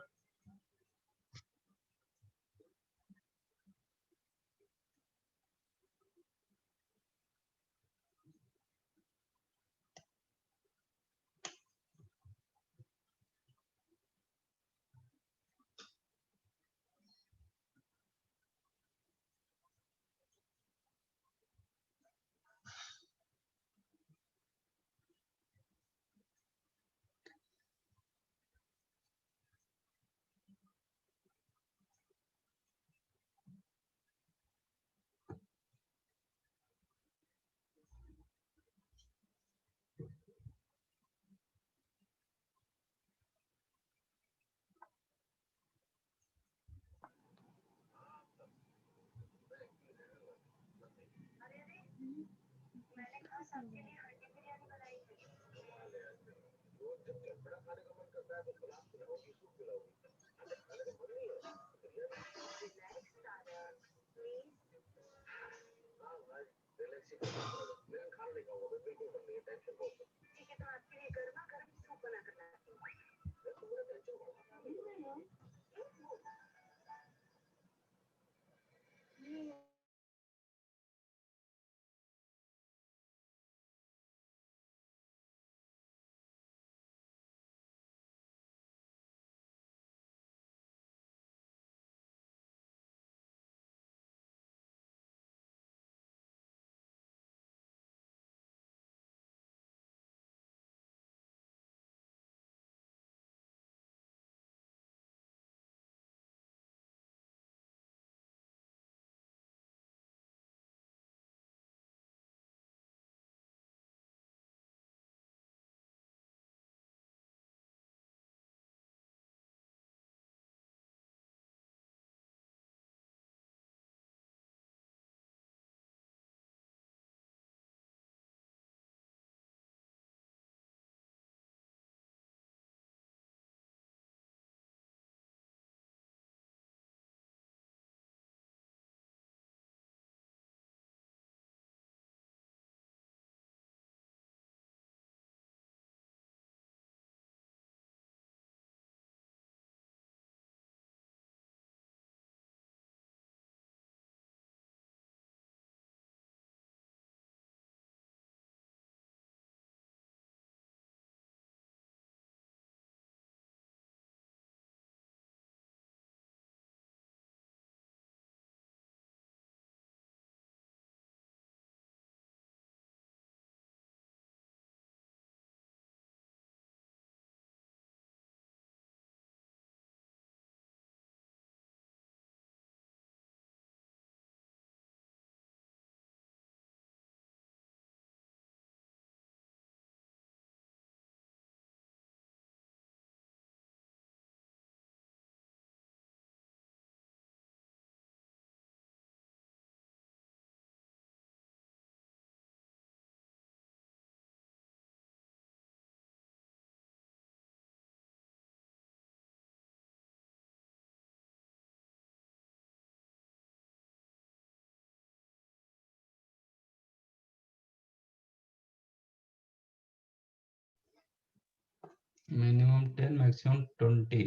Minimum 10, maximum 20.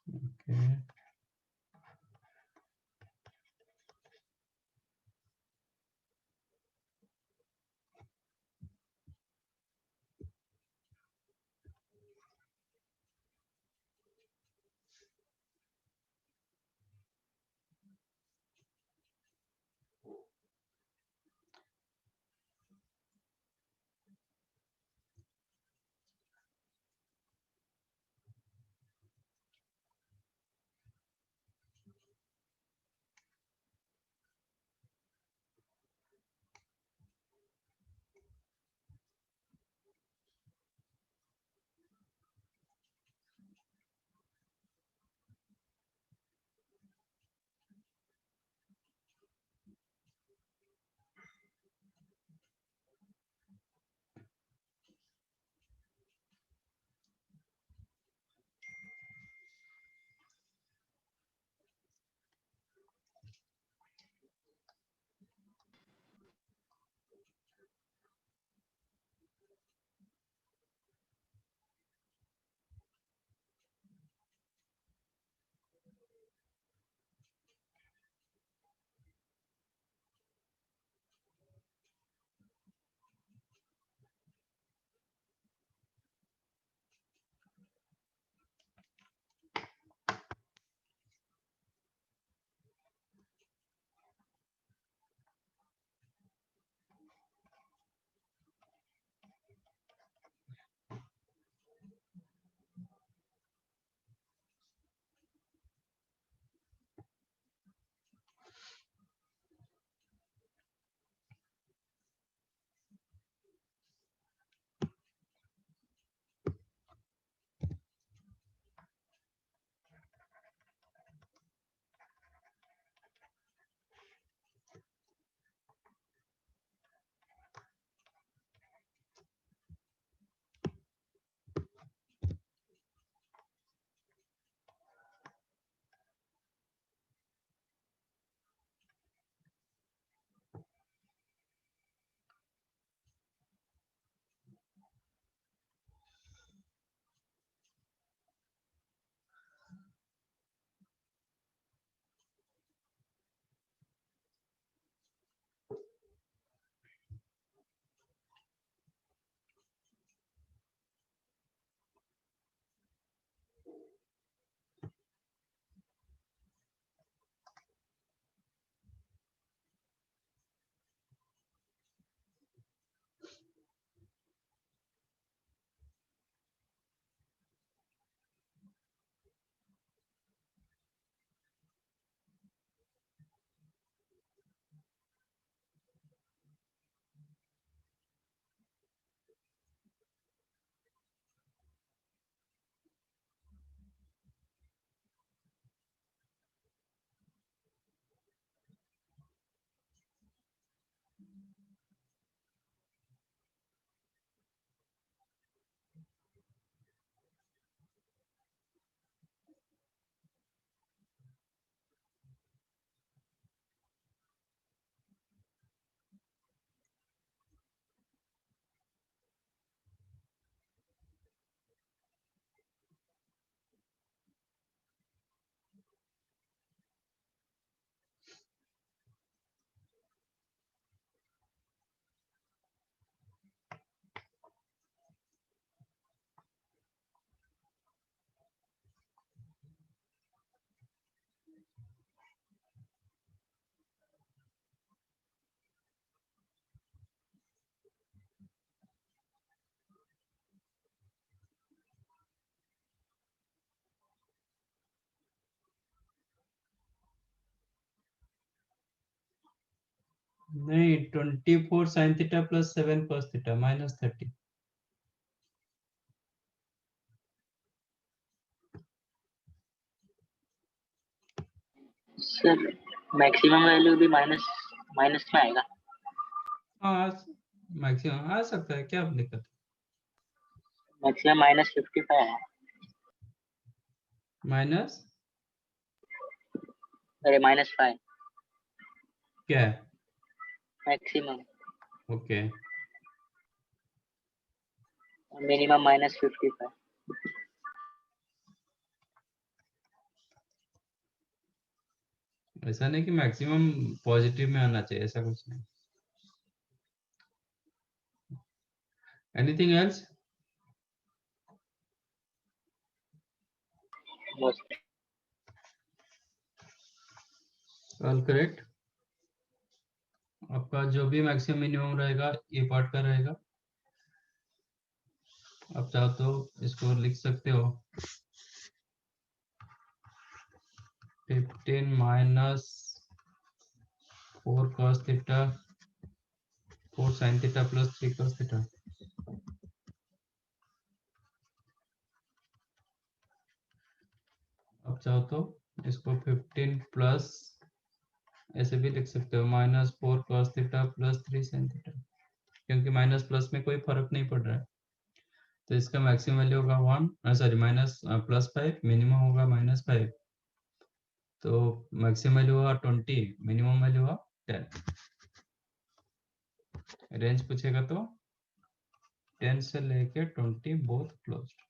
Okay. नहीं, 24 sin theta plus 7 cos theta minus 30. Sir maximum value भी माइनस माइनस में आएगा। हाँ, मैक्सिमम आ सकता है, क्या दिक्कत है? मैक्सिमम माइनस 55 है। माइनस अरे -5 क्या है? मैक्सिमम। ओके. मिनिमम -55। ऐसा नहीं कि मैक्सिमम पॉजिटिव में आना चाहिए, ऐसा कुछ नहीं। Anything else? All correct. आपका जो भी मैक्सिमम मिनिमम रहेगा ये पार्ट का रहेगा। आप चाहो तो इसको लिख सकते हो 15 minus 4 cos theta 4 sin theta plus 3 cos theta. आप चाहो तो इसको 15 प्लस ऐसे भी लिख सकते हो -4 cos theta plus 3 sin theta, क्योंकि माइनस प्लस में कोई फर्क नहीं पड़ रहा है। तो इसका मैक्सिमम वैल्यू होगा 1 सॉरी माइनस +5, मिनिमम होगा -5। तो मैक्सिमम वैल्यू होगा 20, मिनिमम वैल्यू होगा 10। रेंज पूछेगा तो 10 से लेके 20 both closed.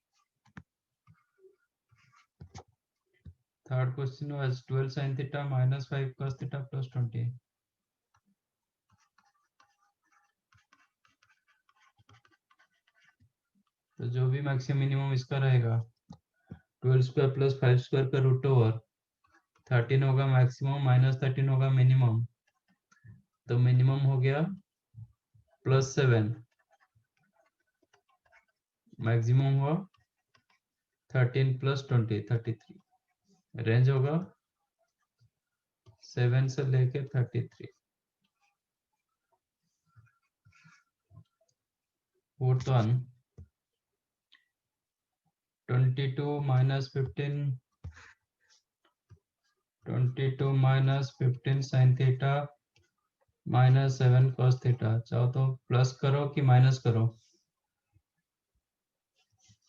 Third question was 12 sin theta -5 cos theta plus 20। तो जो भी मैक्सिमम मिनिमम इसका रहेगा 12 स्क्वायर प्लस 5 स्क्वायर का रूट ओवर 13 होगा मैक्सिमम, -13 होगा मिनिमम। तो मिनिमम हो गया +7, मैक्सिमम हुआ 13 प्लस 20 33। रेंज होगा 7 से लेके 33। Fourth one 22 minus 15 sin theta -7 cos theta. चाहो तो प्लस करो कि माइनस करो।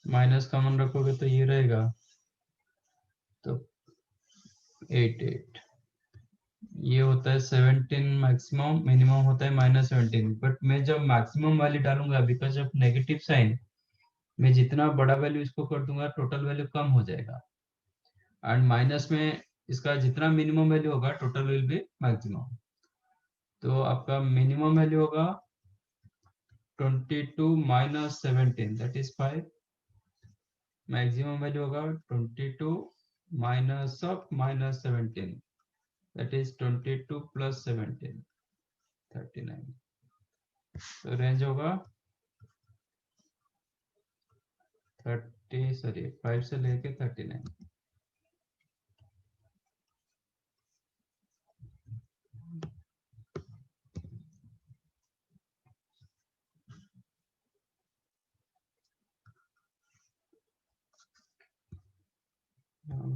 माइनस कॉमन रखोगे तो ये रहेगा, तो 8 ये होता है 17 मैक्सिमम, मिनिमम होता है -17। बट मैं जब मैक्सिमम वैल्यू डालूंगा बिकॉज ऑफ नेगेटिव साइन, मैं जितना बड़ा वैल्यू इसको कर दूंगा टोटल वैल्यू कम हो जाएगा। एंड माइनस में इसका जितना मिनिमम वैल्यू होगा टोटल विल बी मैक्सिमम। तो आपका मिनिमम वैल्यू होगा 22 minus 17 that is 5। Maximum value होगा 22 minus of -17 that is 22 plus 17 39। तो रेंज होगा 5 से लेके 39।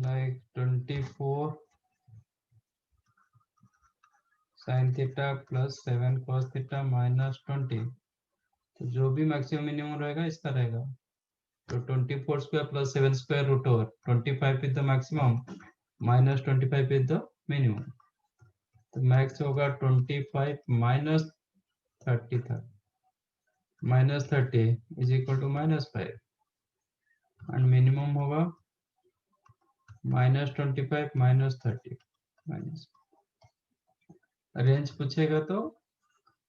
like 24 sin theta plus 7 cos theta -20। तो जो भी मैक्सिमम मिनिमम रहेगा इसका रहेगा। तो 24 square plus 7 square root over 25 is the maximum -25 is the minimum. तो मैक्स होगा 25 माइनस 30 था, -30 is equal to -5 and minimum होगा -25 -30 माइनस। रेंज पूछेगा तो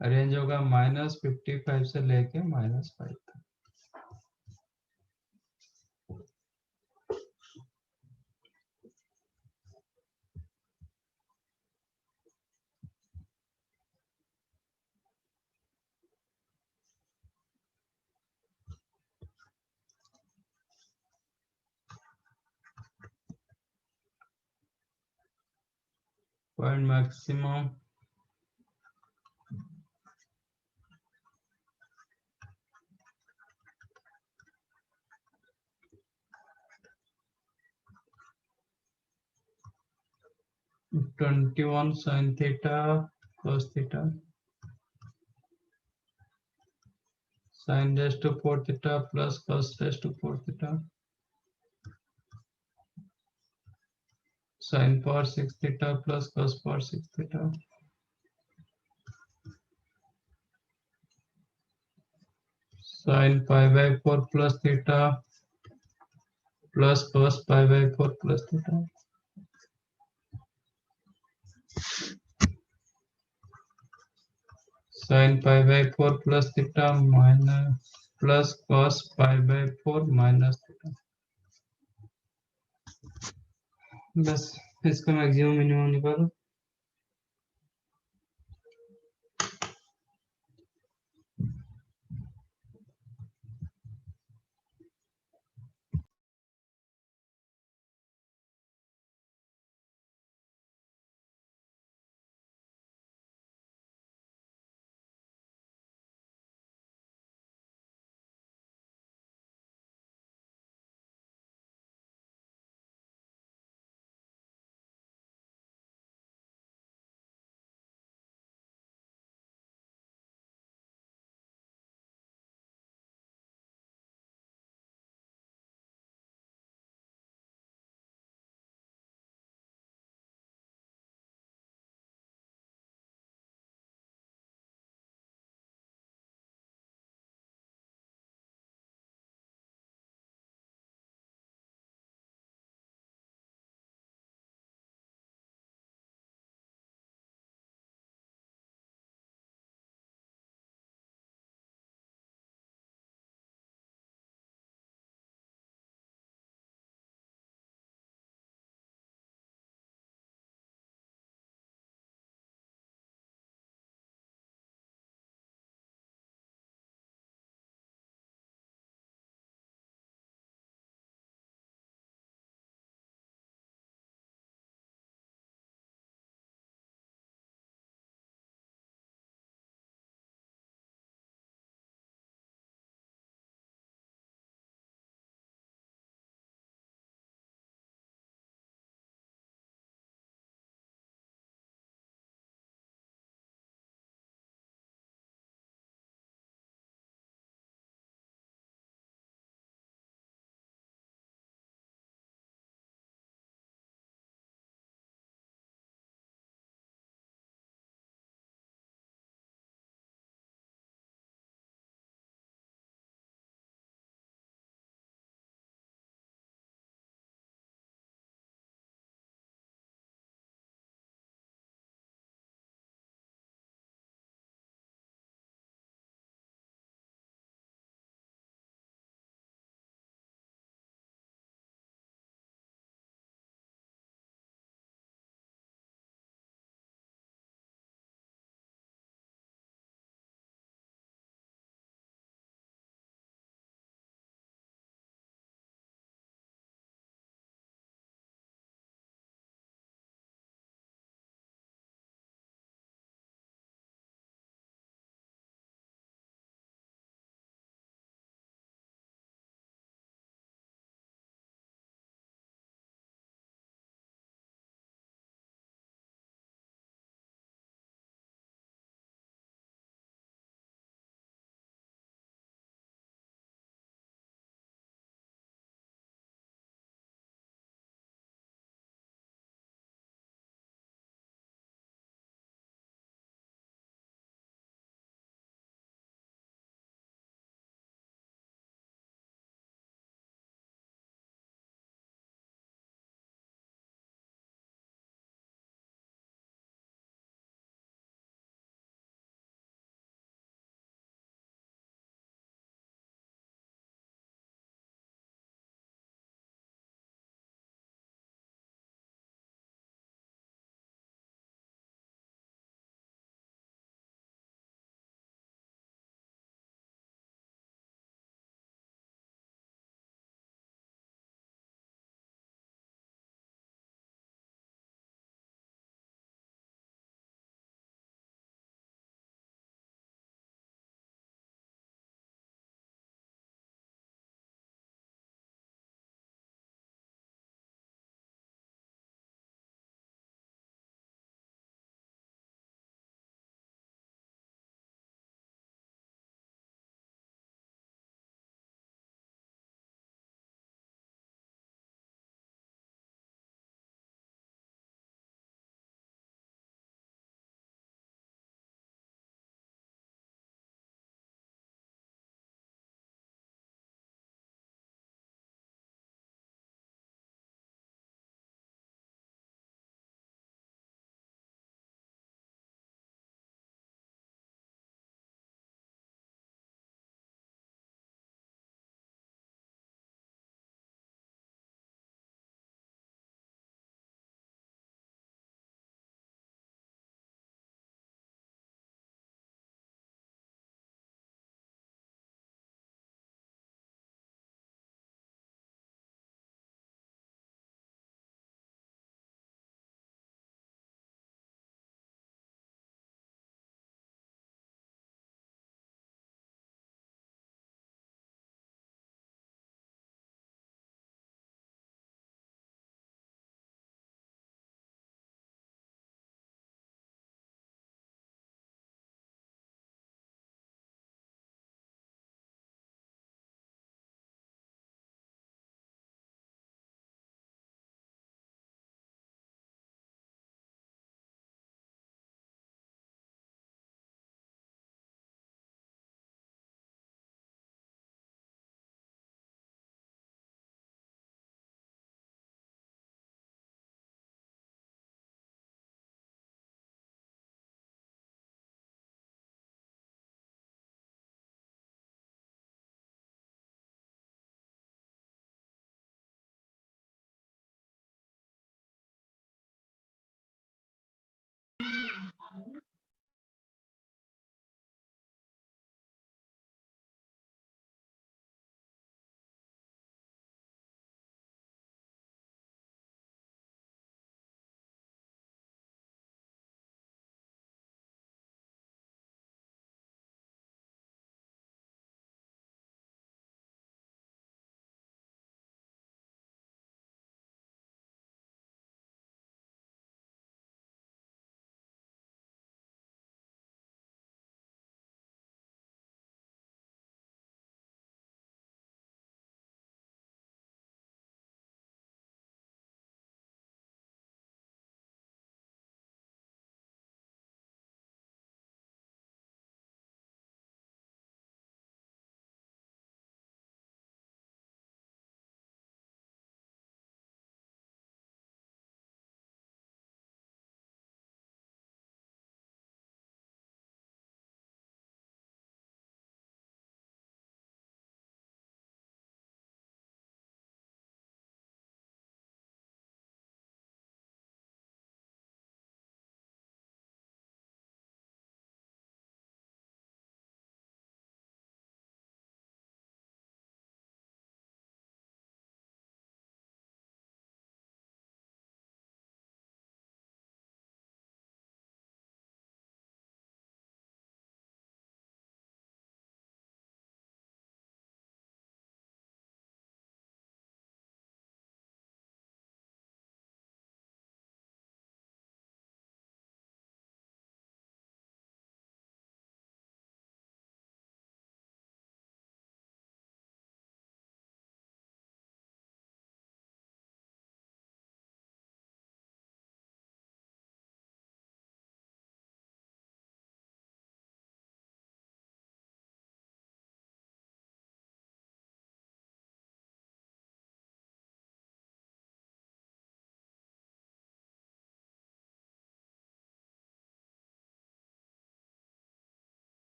रेंज होगा -55 से लेके -5 तक। Point maximum (21 sin theta cos theta sin raised to 4 theta plus cos raised to 4 theta sin power 6 theta plus cos power 6 theta sin pi by 4 plus theta plus cos pi by 4 plus theta. Sin pi by 4 plus theta minus plus cos pi by 4 minus theta. बस इसका maximum minimum निकालो।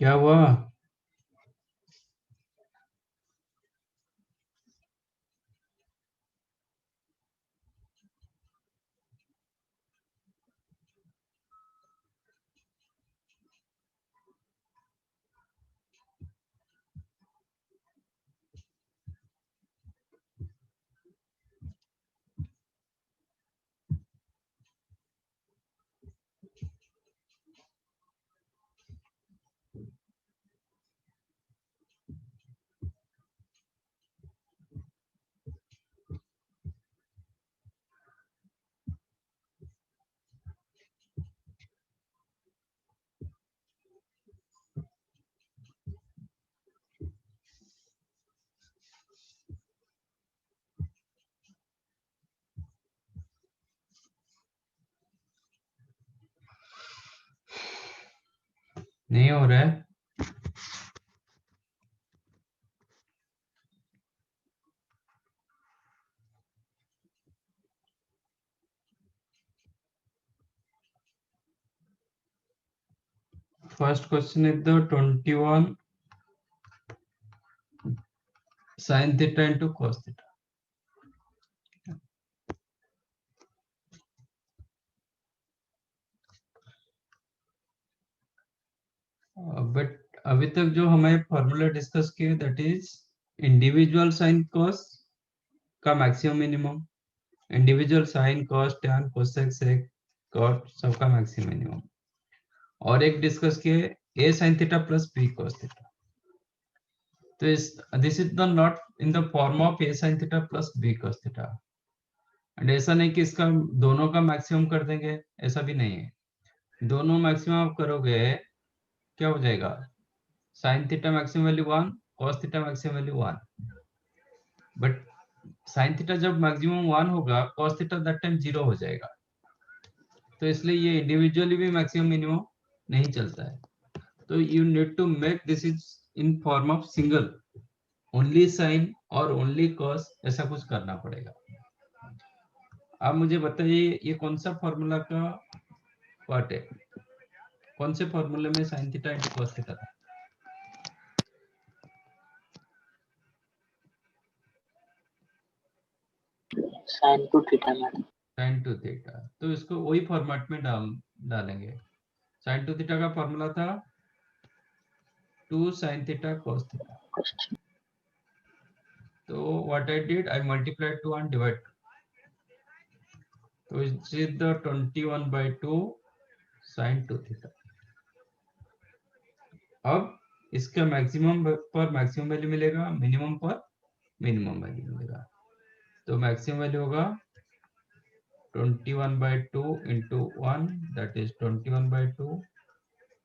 क्या हुआ? नहीं हो रहा है? First question is the 21 sin theta into cos theta. But अभी तक जो हमें फॉर्मूला डिस्कस किए that is individual sine cos का maximum minimum, individual sine cos tan cosec sec cot सबका मैक्सिमम मिनिमम, और एक डिस्कस किए a sin theta plus b cos theta. तो इस this is the not in the form of a sin theta plus b cos theta, and ऐसा नहीं कि इसका दोनों का मैक्सिमम कर देंगे, ऐसा भी नहीं है। दोनों मैक्सिमम आप करोगे क्या हो जाएगा, sine theta maximum value 1, cos theta maximum value 1, but sine theta जब मैक्सिमम 1 होगा cos थीटा दैट टाइम 0 हो जाएगा। तो इसलिए ये इंडिविजुअली भी मैक्सिमम मिनिमम नहीं चलता है। तो you need to make this is in form of single, only sine और ओनली कॉस, ऐसा कुछ करना पड़ेगा। आप मुझे बताइए ये कौन सा फॉर्मूला का पार्ट है, कौन से फॉर्मूले में sine theta into cos theta था? Sine two theta madam. Sine two theta, तो इसको वही फॉर्मेट में डालेंगे। साइन टू थीटा का फॉर्मूला था 2 sin थीटा cos थीटा। तो what I did, I multiplied 2 and divide 2, तो इट्स द 21/2 sin 2 थीटा। अब इसका मैक्सिमम पर मैक्सिमम वैल्यू मिलेगा, मिनिमम पर मिनिमम वैल्यू मिलेगा। तो मैक्सिमम वैल्यू होगा 21/2 into 1, that is 21/2,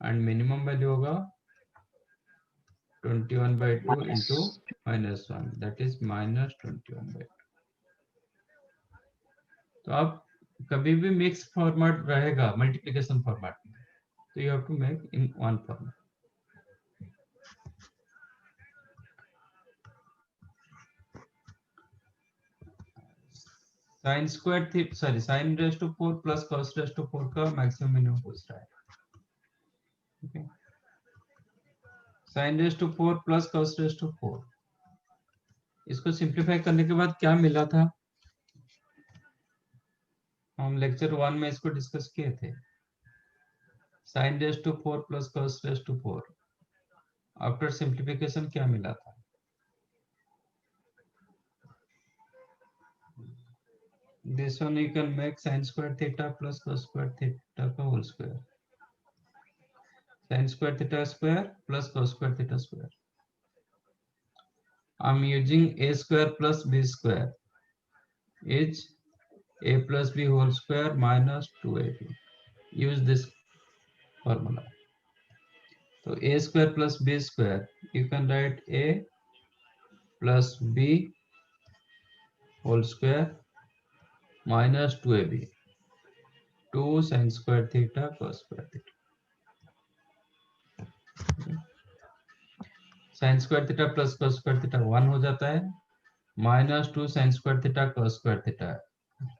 and minimum value होगा 21/2 into -1, that is -21/2। तो आप कभी भी मिक्स फॉर्मेट रहेगा मल्टीप्लिकेशन फॉर्मेट में, तो you have to make in one format. Sine square थी sorry sine raise to 4 plus cos raise to 4 का मैक्सिमम मिनिमम पूछ रहा है। Okay, sine raise to 4 plus cos raise to 4, इसको simplify करने के बाद क्या मिला था, हम लेक्चर 1 में इसको डिस्कस किए थे। Sine raise to 4 plus cos raise to 4 after simplification क्या मिला था, this one you can make sin square theta plus cos square theta का whole square, sin square theta square plus cos square theta square। I'm using a square plus b square is a plus b whole square minus 2ab, use this formula। तो a square plus b square you can write a plus b whole square minus 2ab, 2 sin square theta cos square theta। Sign square theta plus cos square theta 1 हो जाता है, minus 2 sin square theta cos square theta,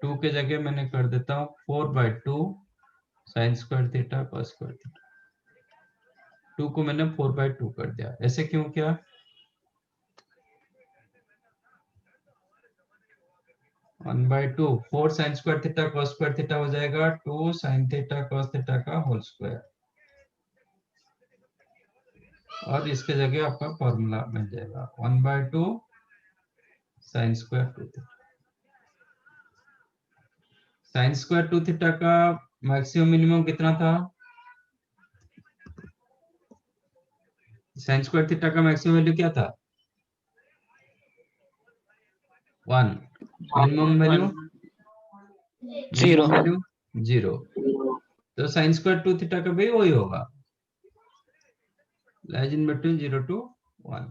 2 के जगह मैंने कर देता हूँ 4/2 sin square theta cos square theta. 2 को मैंने 4/2 कर दिया। ऐसे क्यों किया? 1/2 4 sin square theta cos square theta हो जाएगा 2 sin थीटा cos थीटा का होल स्क्वायर, और इसके जगह आपका फॉर्मूला मिल जाएगा 1/2 sin square 2 theta. sin square 2 theta का मैक्सिमम मिनिमम कितना था? sin स्क्वायर थीटा का मैक्सिमम वैल्यू क्या था? 1। Minimum value? Zero. Minimum value 0। तो sin स्क्वायर 2 थीटा का भी वही होगा, lies in between 0 to 1।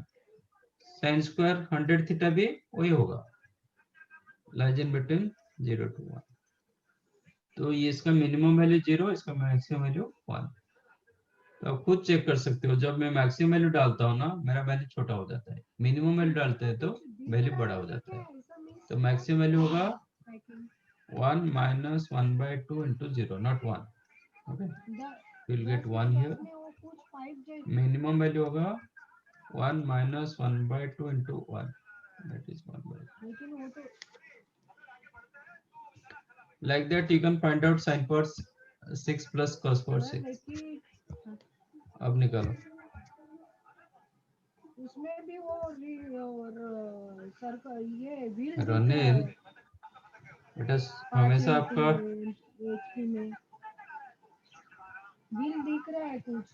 sin square 100 theta भी वही होगा, लाइज इन बिटवीन 0 to 1। तो ये इसका मिनिमम वैल्यू 0, इसका मैक्सिमम वैल्यू 1। तो आप खुद चेक कर सकते हो, जब मैं मैक्सिमम वैल्यू डालता हूँ ना मेरा वैल्यू छोटा हो जाता है, मिनिमम वैल्यू डालते हैं तो वैल्यू बड़ा हो जाता है। तो मैक्सिमम वैल्यू होगा 1 minus 1/2 into 0, not 1. Okay, you'll get 1 here. Minimum value होगा 1 minus 1/2 into 1, that is 1/2. Like that you can find out sin power 6 plus cos power 6. अब निकालो। उसमें भी वो और सर का ये व्हील रनिल बेटा हमेशा आपका HP में व्हील दिख रहा है कुछ।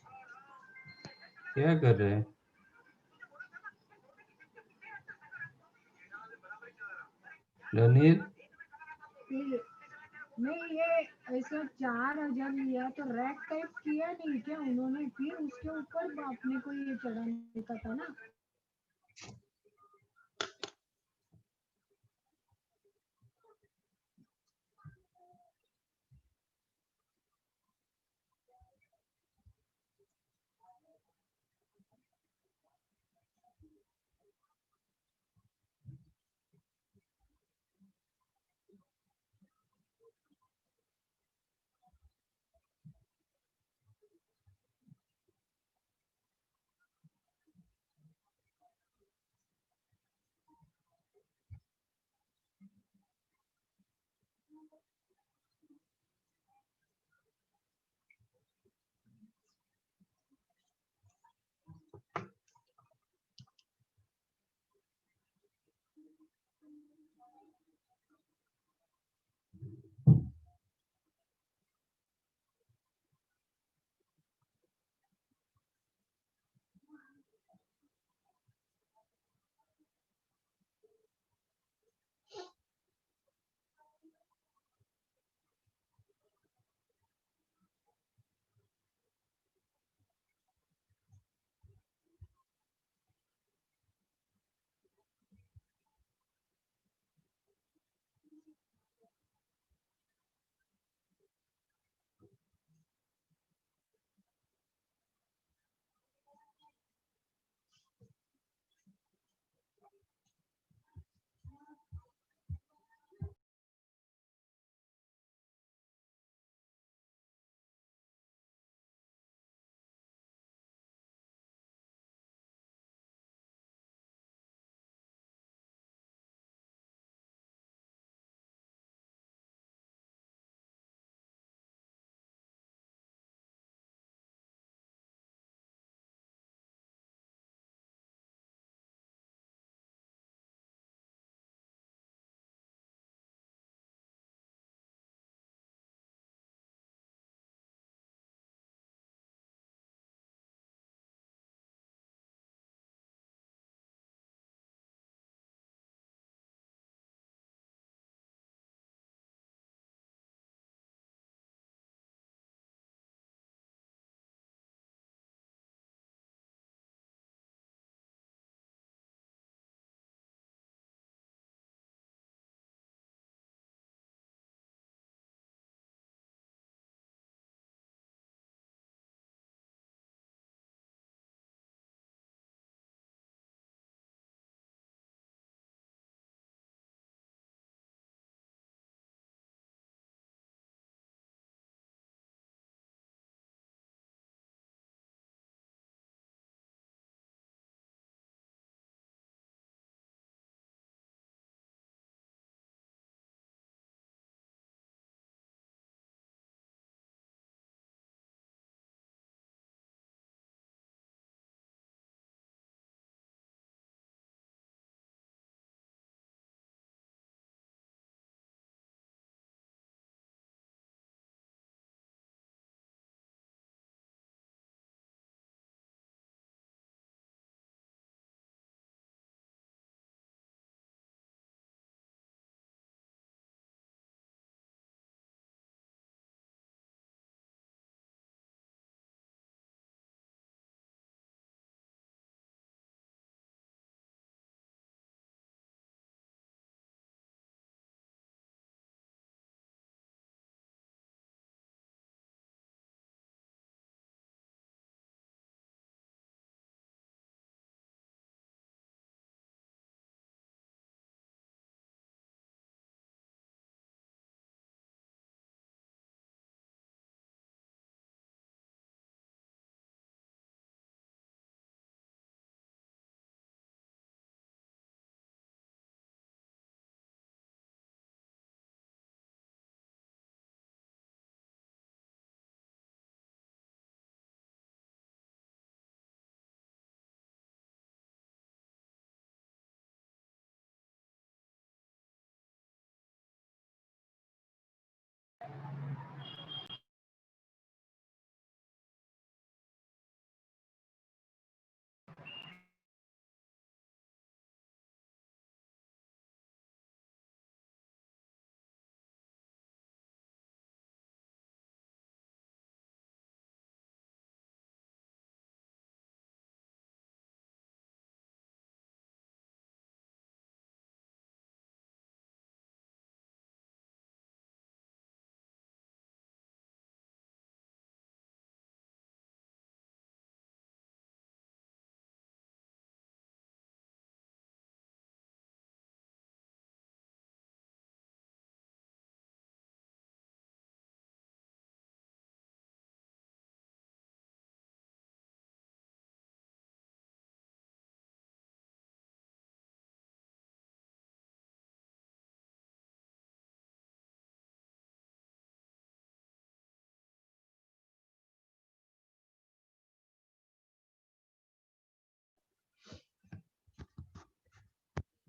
क्या कर रहे हैं? रनिल नहीं ये ऐसा 4,000 लिया तो रैक टाइप किया नहीं क्या उन्होंने, फिर उसके ऊपर अपने को ये चढ़ाने का था ना।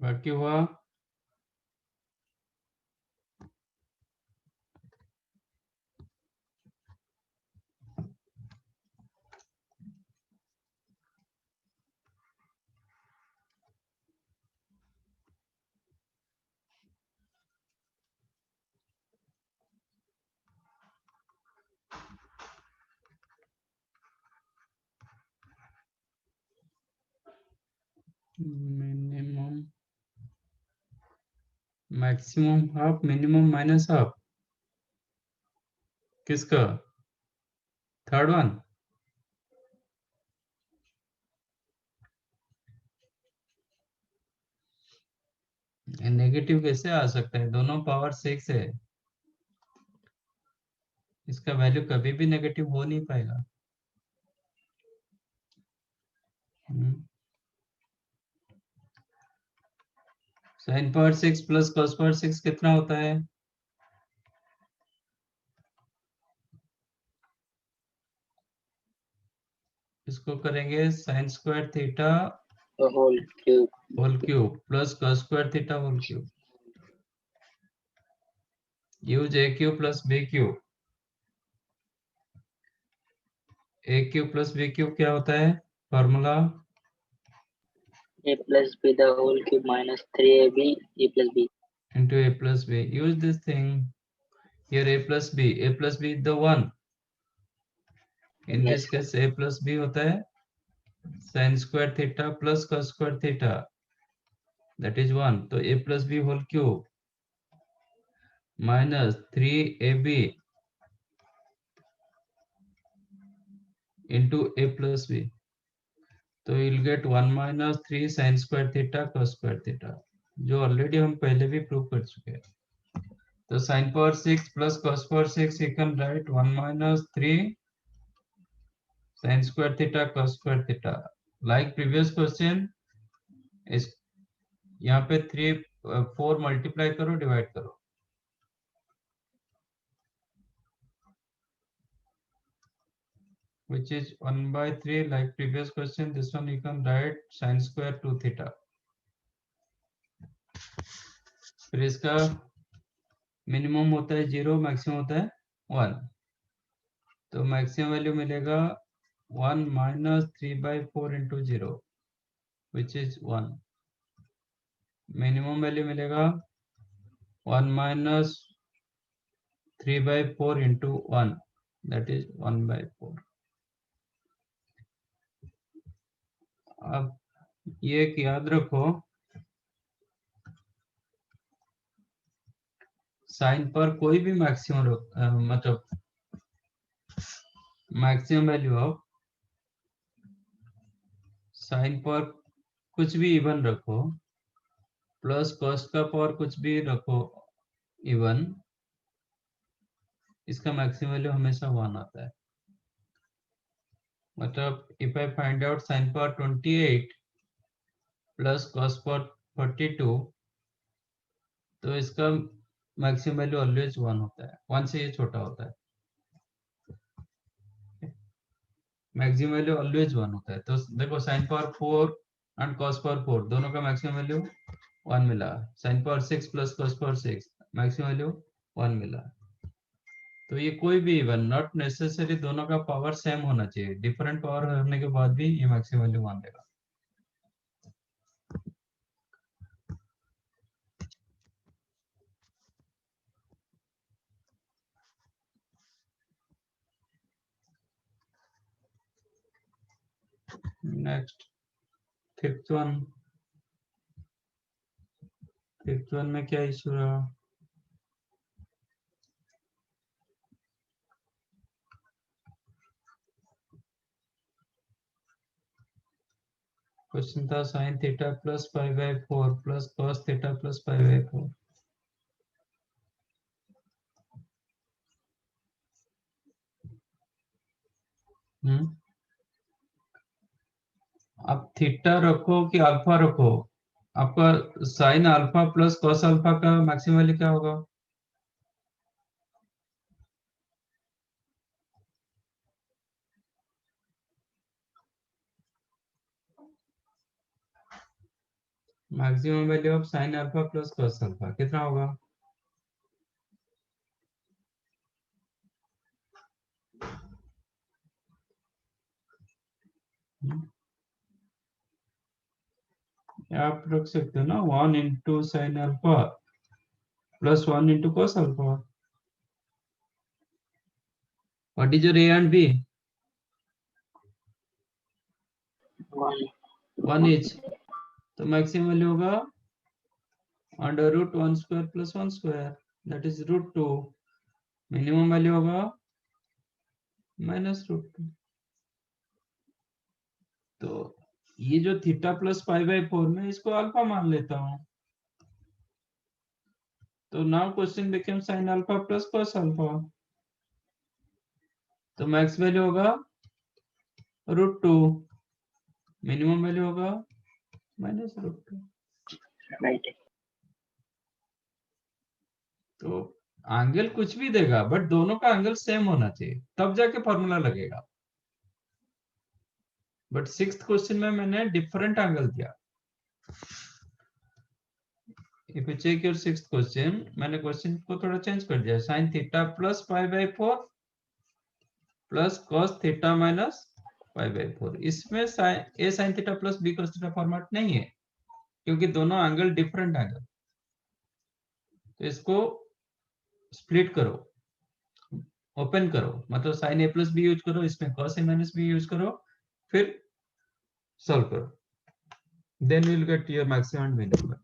बाकी हुआ minimum maximum half minimum minus half किसका थर्ड वन नेगेटिव कैसे आ सकता है दोनों पावर 6 है इसका वैल्यू कभी भी नेगेटिव हो नहीं पाएगा sine power 6 plus cos power 6 कितना होता है इसको करेंगे sine square theta whole cube whole cube plus cos square theta whole cube use a cube plus b cube a cube plus b cube क्या होता है formula a plus b the whole cube minus 3ab a plus b. into a plus b use this thing here a plus b is the one in Yes. this case a plus b होता है sin square theta plus cos square theta that is 1 तो a plus b whole cube minus 3ab into a plus b तो you'll get 1 minus 3 sin square theta cos square theta जो already हम पहले भी prove कर चुके हैं तो sin power 6 plus cos power 6 you can write 1 minus 3 sin square theta cos square theta like previous question इस यहाँ पे 4 मल्टीप्लाई करो डिवाइड करो which is 1 by 3 like previous question this one you can write sin square 2 theta फिर इसका minimum होता है 0 maximum होता है 1 तो मैक्सिमम वैल्यू मिलेगा 1 minus 3 by 4 into 0 which is 1 minimum value मिलेगा 1 minus 3 by 4 into 1 that is 1 by 4 अब ये एक याद रखो साइन पर कोई भी मैक्सिमम मतलब मैक्सिमम वैल्यू ऑफ साइन पर कुछ भी इवन रखो प्लस कॉस का पावर कुछ भी रखो इवन इसका मैक्सिमम वैल्यू हमेशा 1 आता है मतलब if I find out sine power 28 plus cos power 42 तो इसका मैक्सिमम वैल्यू ऑलवेज 1 होता है 1 से ये छोटा होता है मैक्सिमम वैल्यू ऑलवेज 1 होता है तो देखो sine power 4 and cos power 4 दोनों का मैक्सिमम वैल्यू 1 मिला sign power 6 plus cos power 6 maximum value 1 मिला तो ये कोई भी इवन नॉट नेसेसरी दोनों का पावर सेम होना चाहिए डिफरेंट पावर होने के बाद भी ये मैक्सिमम वैल्यू 1 देगा नेक्स्ट फिफ्थ वन में क्या इशू रहा क्वेश्चन था sine theta plus 5/4 plus cos theta plus 5/4 आप थीटा रखो कि अल्फा रखो आपका sine alpha plus cos alpha का मैक्सिमम वैल्यू क्या होगा maximum value of sine alpha plus cos alpha कितना होगा? आप रख सकते हो ना 1 into sine alpha plus 1 into cos alpha. What is your a and b? 1. 1 each. तो मैक्सिमम वैल्यू होगा under root 1 square plus 1 square that is root 2. Minimum value होगा माइनस रूट 2. तो ये जो थीटा प्लस पाई बाई 4 में इसको alpha मान लेता हूं. तो now question become sign alpha plus cos alpha. तो मैक्स वैल्यू होगा रूट 2. मिनिमम वैल्यू होगा माइनस रूट 2. Right. तो एंगल कुछ भी देगा बट दोनों का एंगल सेम होना चाहिए तब जाके फॉर्मूला लगेगा. बट सिक्स्थ क्वेश्चन में मैंने डिफरेंट एंगल दिया. If you check your sixth question मैंने क्वेश्चन को थोड़ा चेंज कर दिया. Sine theta plus pi by 4 plus cos theta minus pi by 4. इसमें a sine theta plus b cos theta format नहीं है क्योंकि दोनों एंगल डिफरेंट एंगल. तो इसको स्प्लिट करो, ओपन करो, मतलब sine a plus b use करो, इसमें cos a minus b use करो, फिर सॉल्व करो. Then will get your maximum and minimum.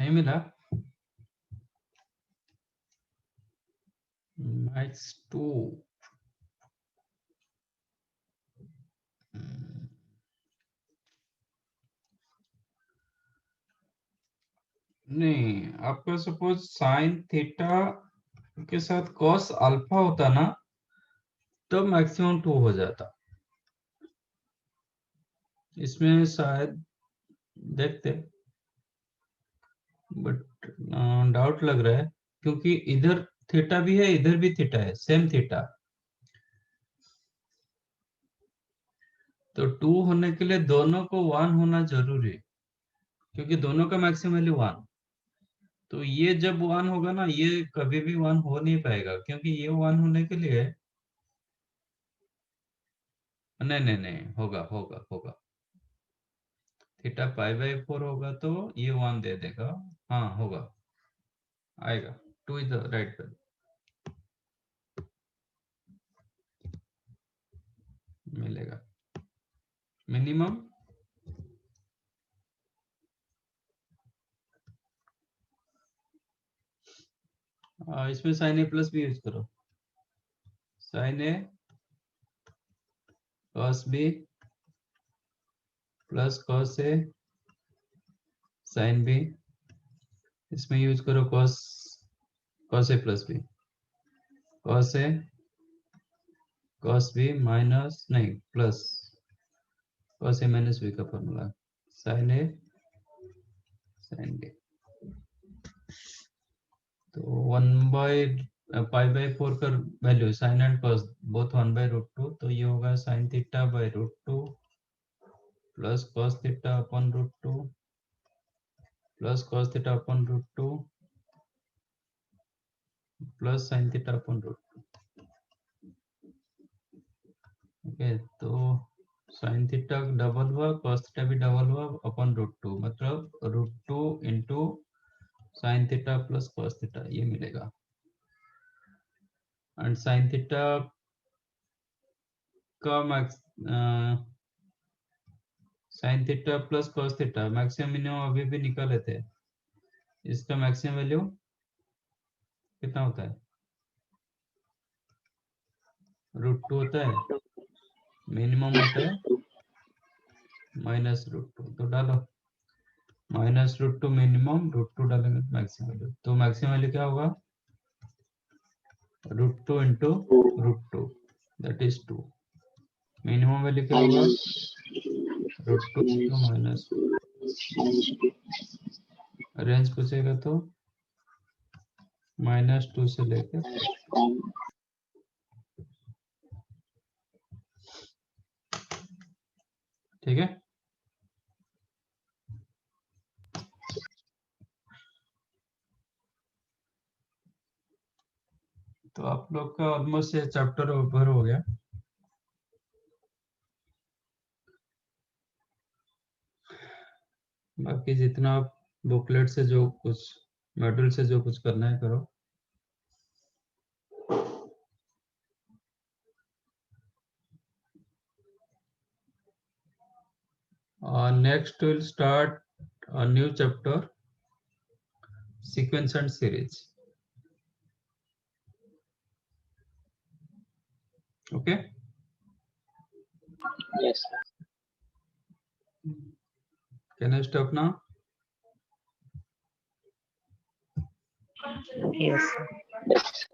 नहीं मिला? मैथ्स 2 नहीं, आपका सपोज साइन थीटा के साथ कॉस अल्फा होता ना, तो मैक्सिमम 2 हो जाता। इसमें शायद देखते, बट डाउट लग रहा है, क्योंकि इधर थीटा भी है, इधर भी थीटा है, सेम थीटा। तो 2 होने के लिए दोनों को 1 होना जरूरी है, क्योंकि दोनों का मैक्सिमम वैल्यू 1। तो ये जब 1 होगा ना, ये कभी भी 1 हो नहीं पाएगा, क्योंकि ये 1 होने के लिए नहीं नहीं नहीं, होगा होगा होगा। थीटा पाई बाई 4 होगा तो ये 1 दे देगा। हाँ होगा, आएगा। 2 इज द राइट वैल्यू, मिलेगा मिनिमम। इसमें साइन ए प्लस भी यूज करो। Sine a cos b plus cos a sine b, इसमें यूज करो cos cos a plus b, cos a cos b minus नहीं plus cos a minus b का formula, sine a sine b. तो 1 by pi by 4 का value sine and cos both 1 by root 2, तो ये होगा sign theta by root 2 plus cos theta upon root 2 plus cos theta upon root 2 plus sine theta upon root 2। Okay, तो sine theta double हुआ, cos theta भी double हुआ upon root 2, मतलब root 2 into sine theta plus cos theta, ये मिलेगा। And sine theta का max sine theta plus cos theta maximum minimum अभी भी निकाले थे। इसका मैक्सिमम वैल्यू कितना होता है? रूट 2 होता है, मिनिमम होता है माइनस रूट 2, तो डालो माइनस रूट 2 मिनिमम, रूट 2 डालेंगे मैक्सिमम वैल्यू, तो मैक्सिमम वैल्यू क्या होगा? Root 2 into root 2, that is 2। Minimum value क्या होगा? Root 2 into minus. रेंज पूछेगा तो -2 से लेकर, ठीक है। तो आप लोग का ऑलमोस्ट ये चैप्टर ओवर हो गया। बाकी जितना आप बुकलेट से जो कुछ मॉड्यूल से जो कुछ करना है करो। Next we'll start a new chapter, sequence and series. Okay. Yes. Can I stop now? Yes. Yes.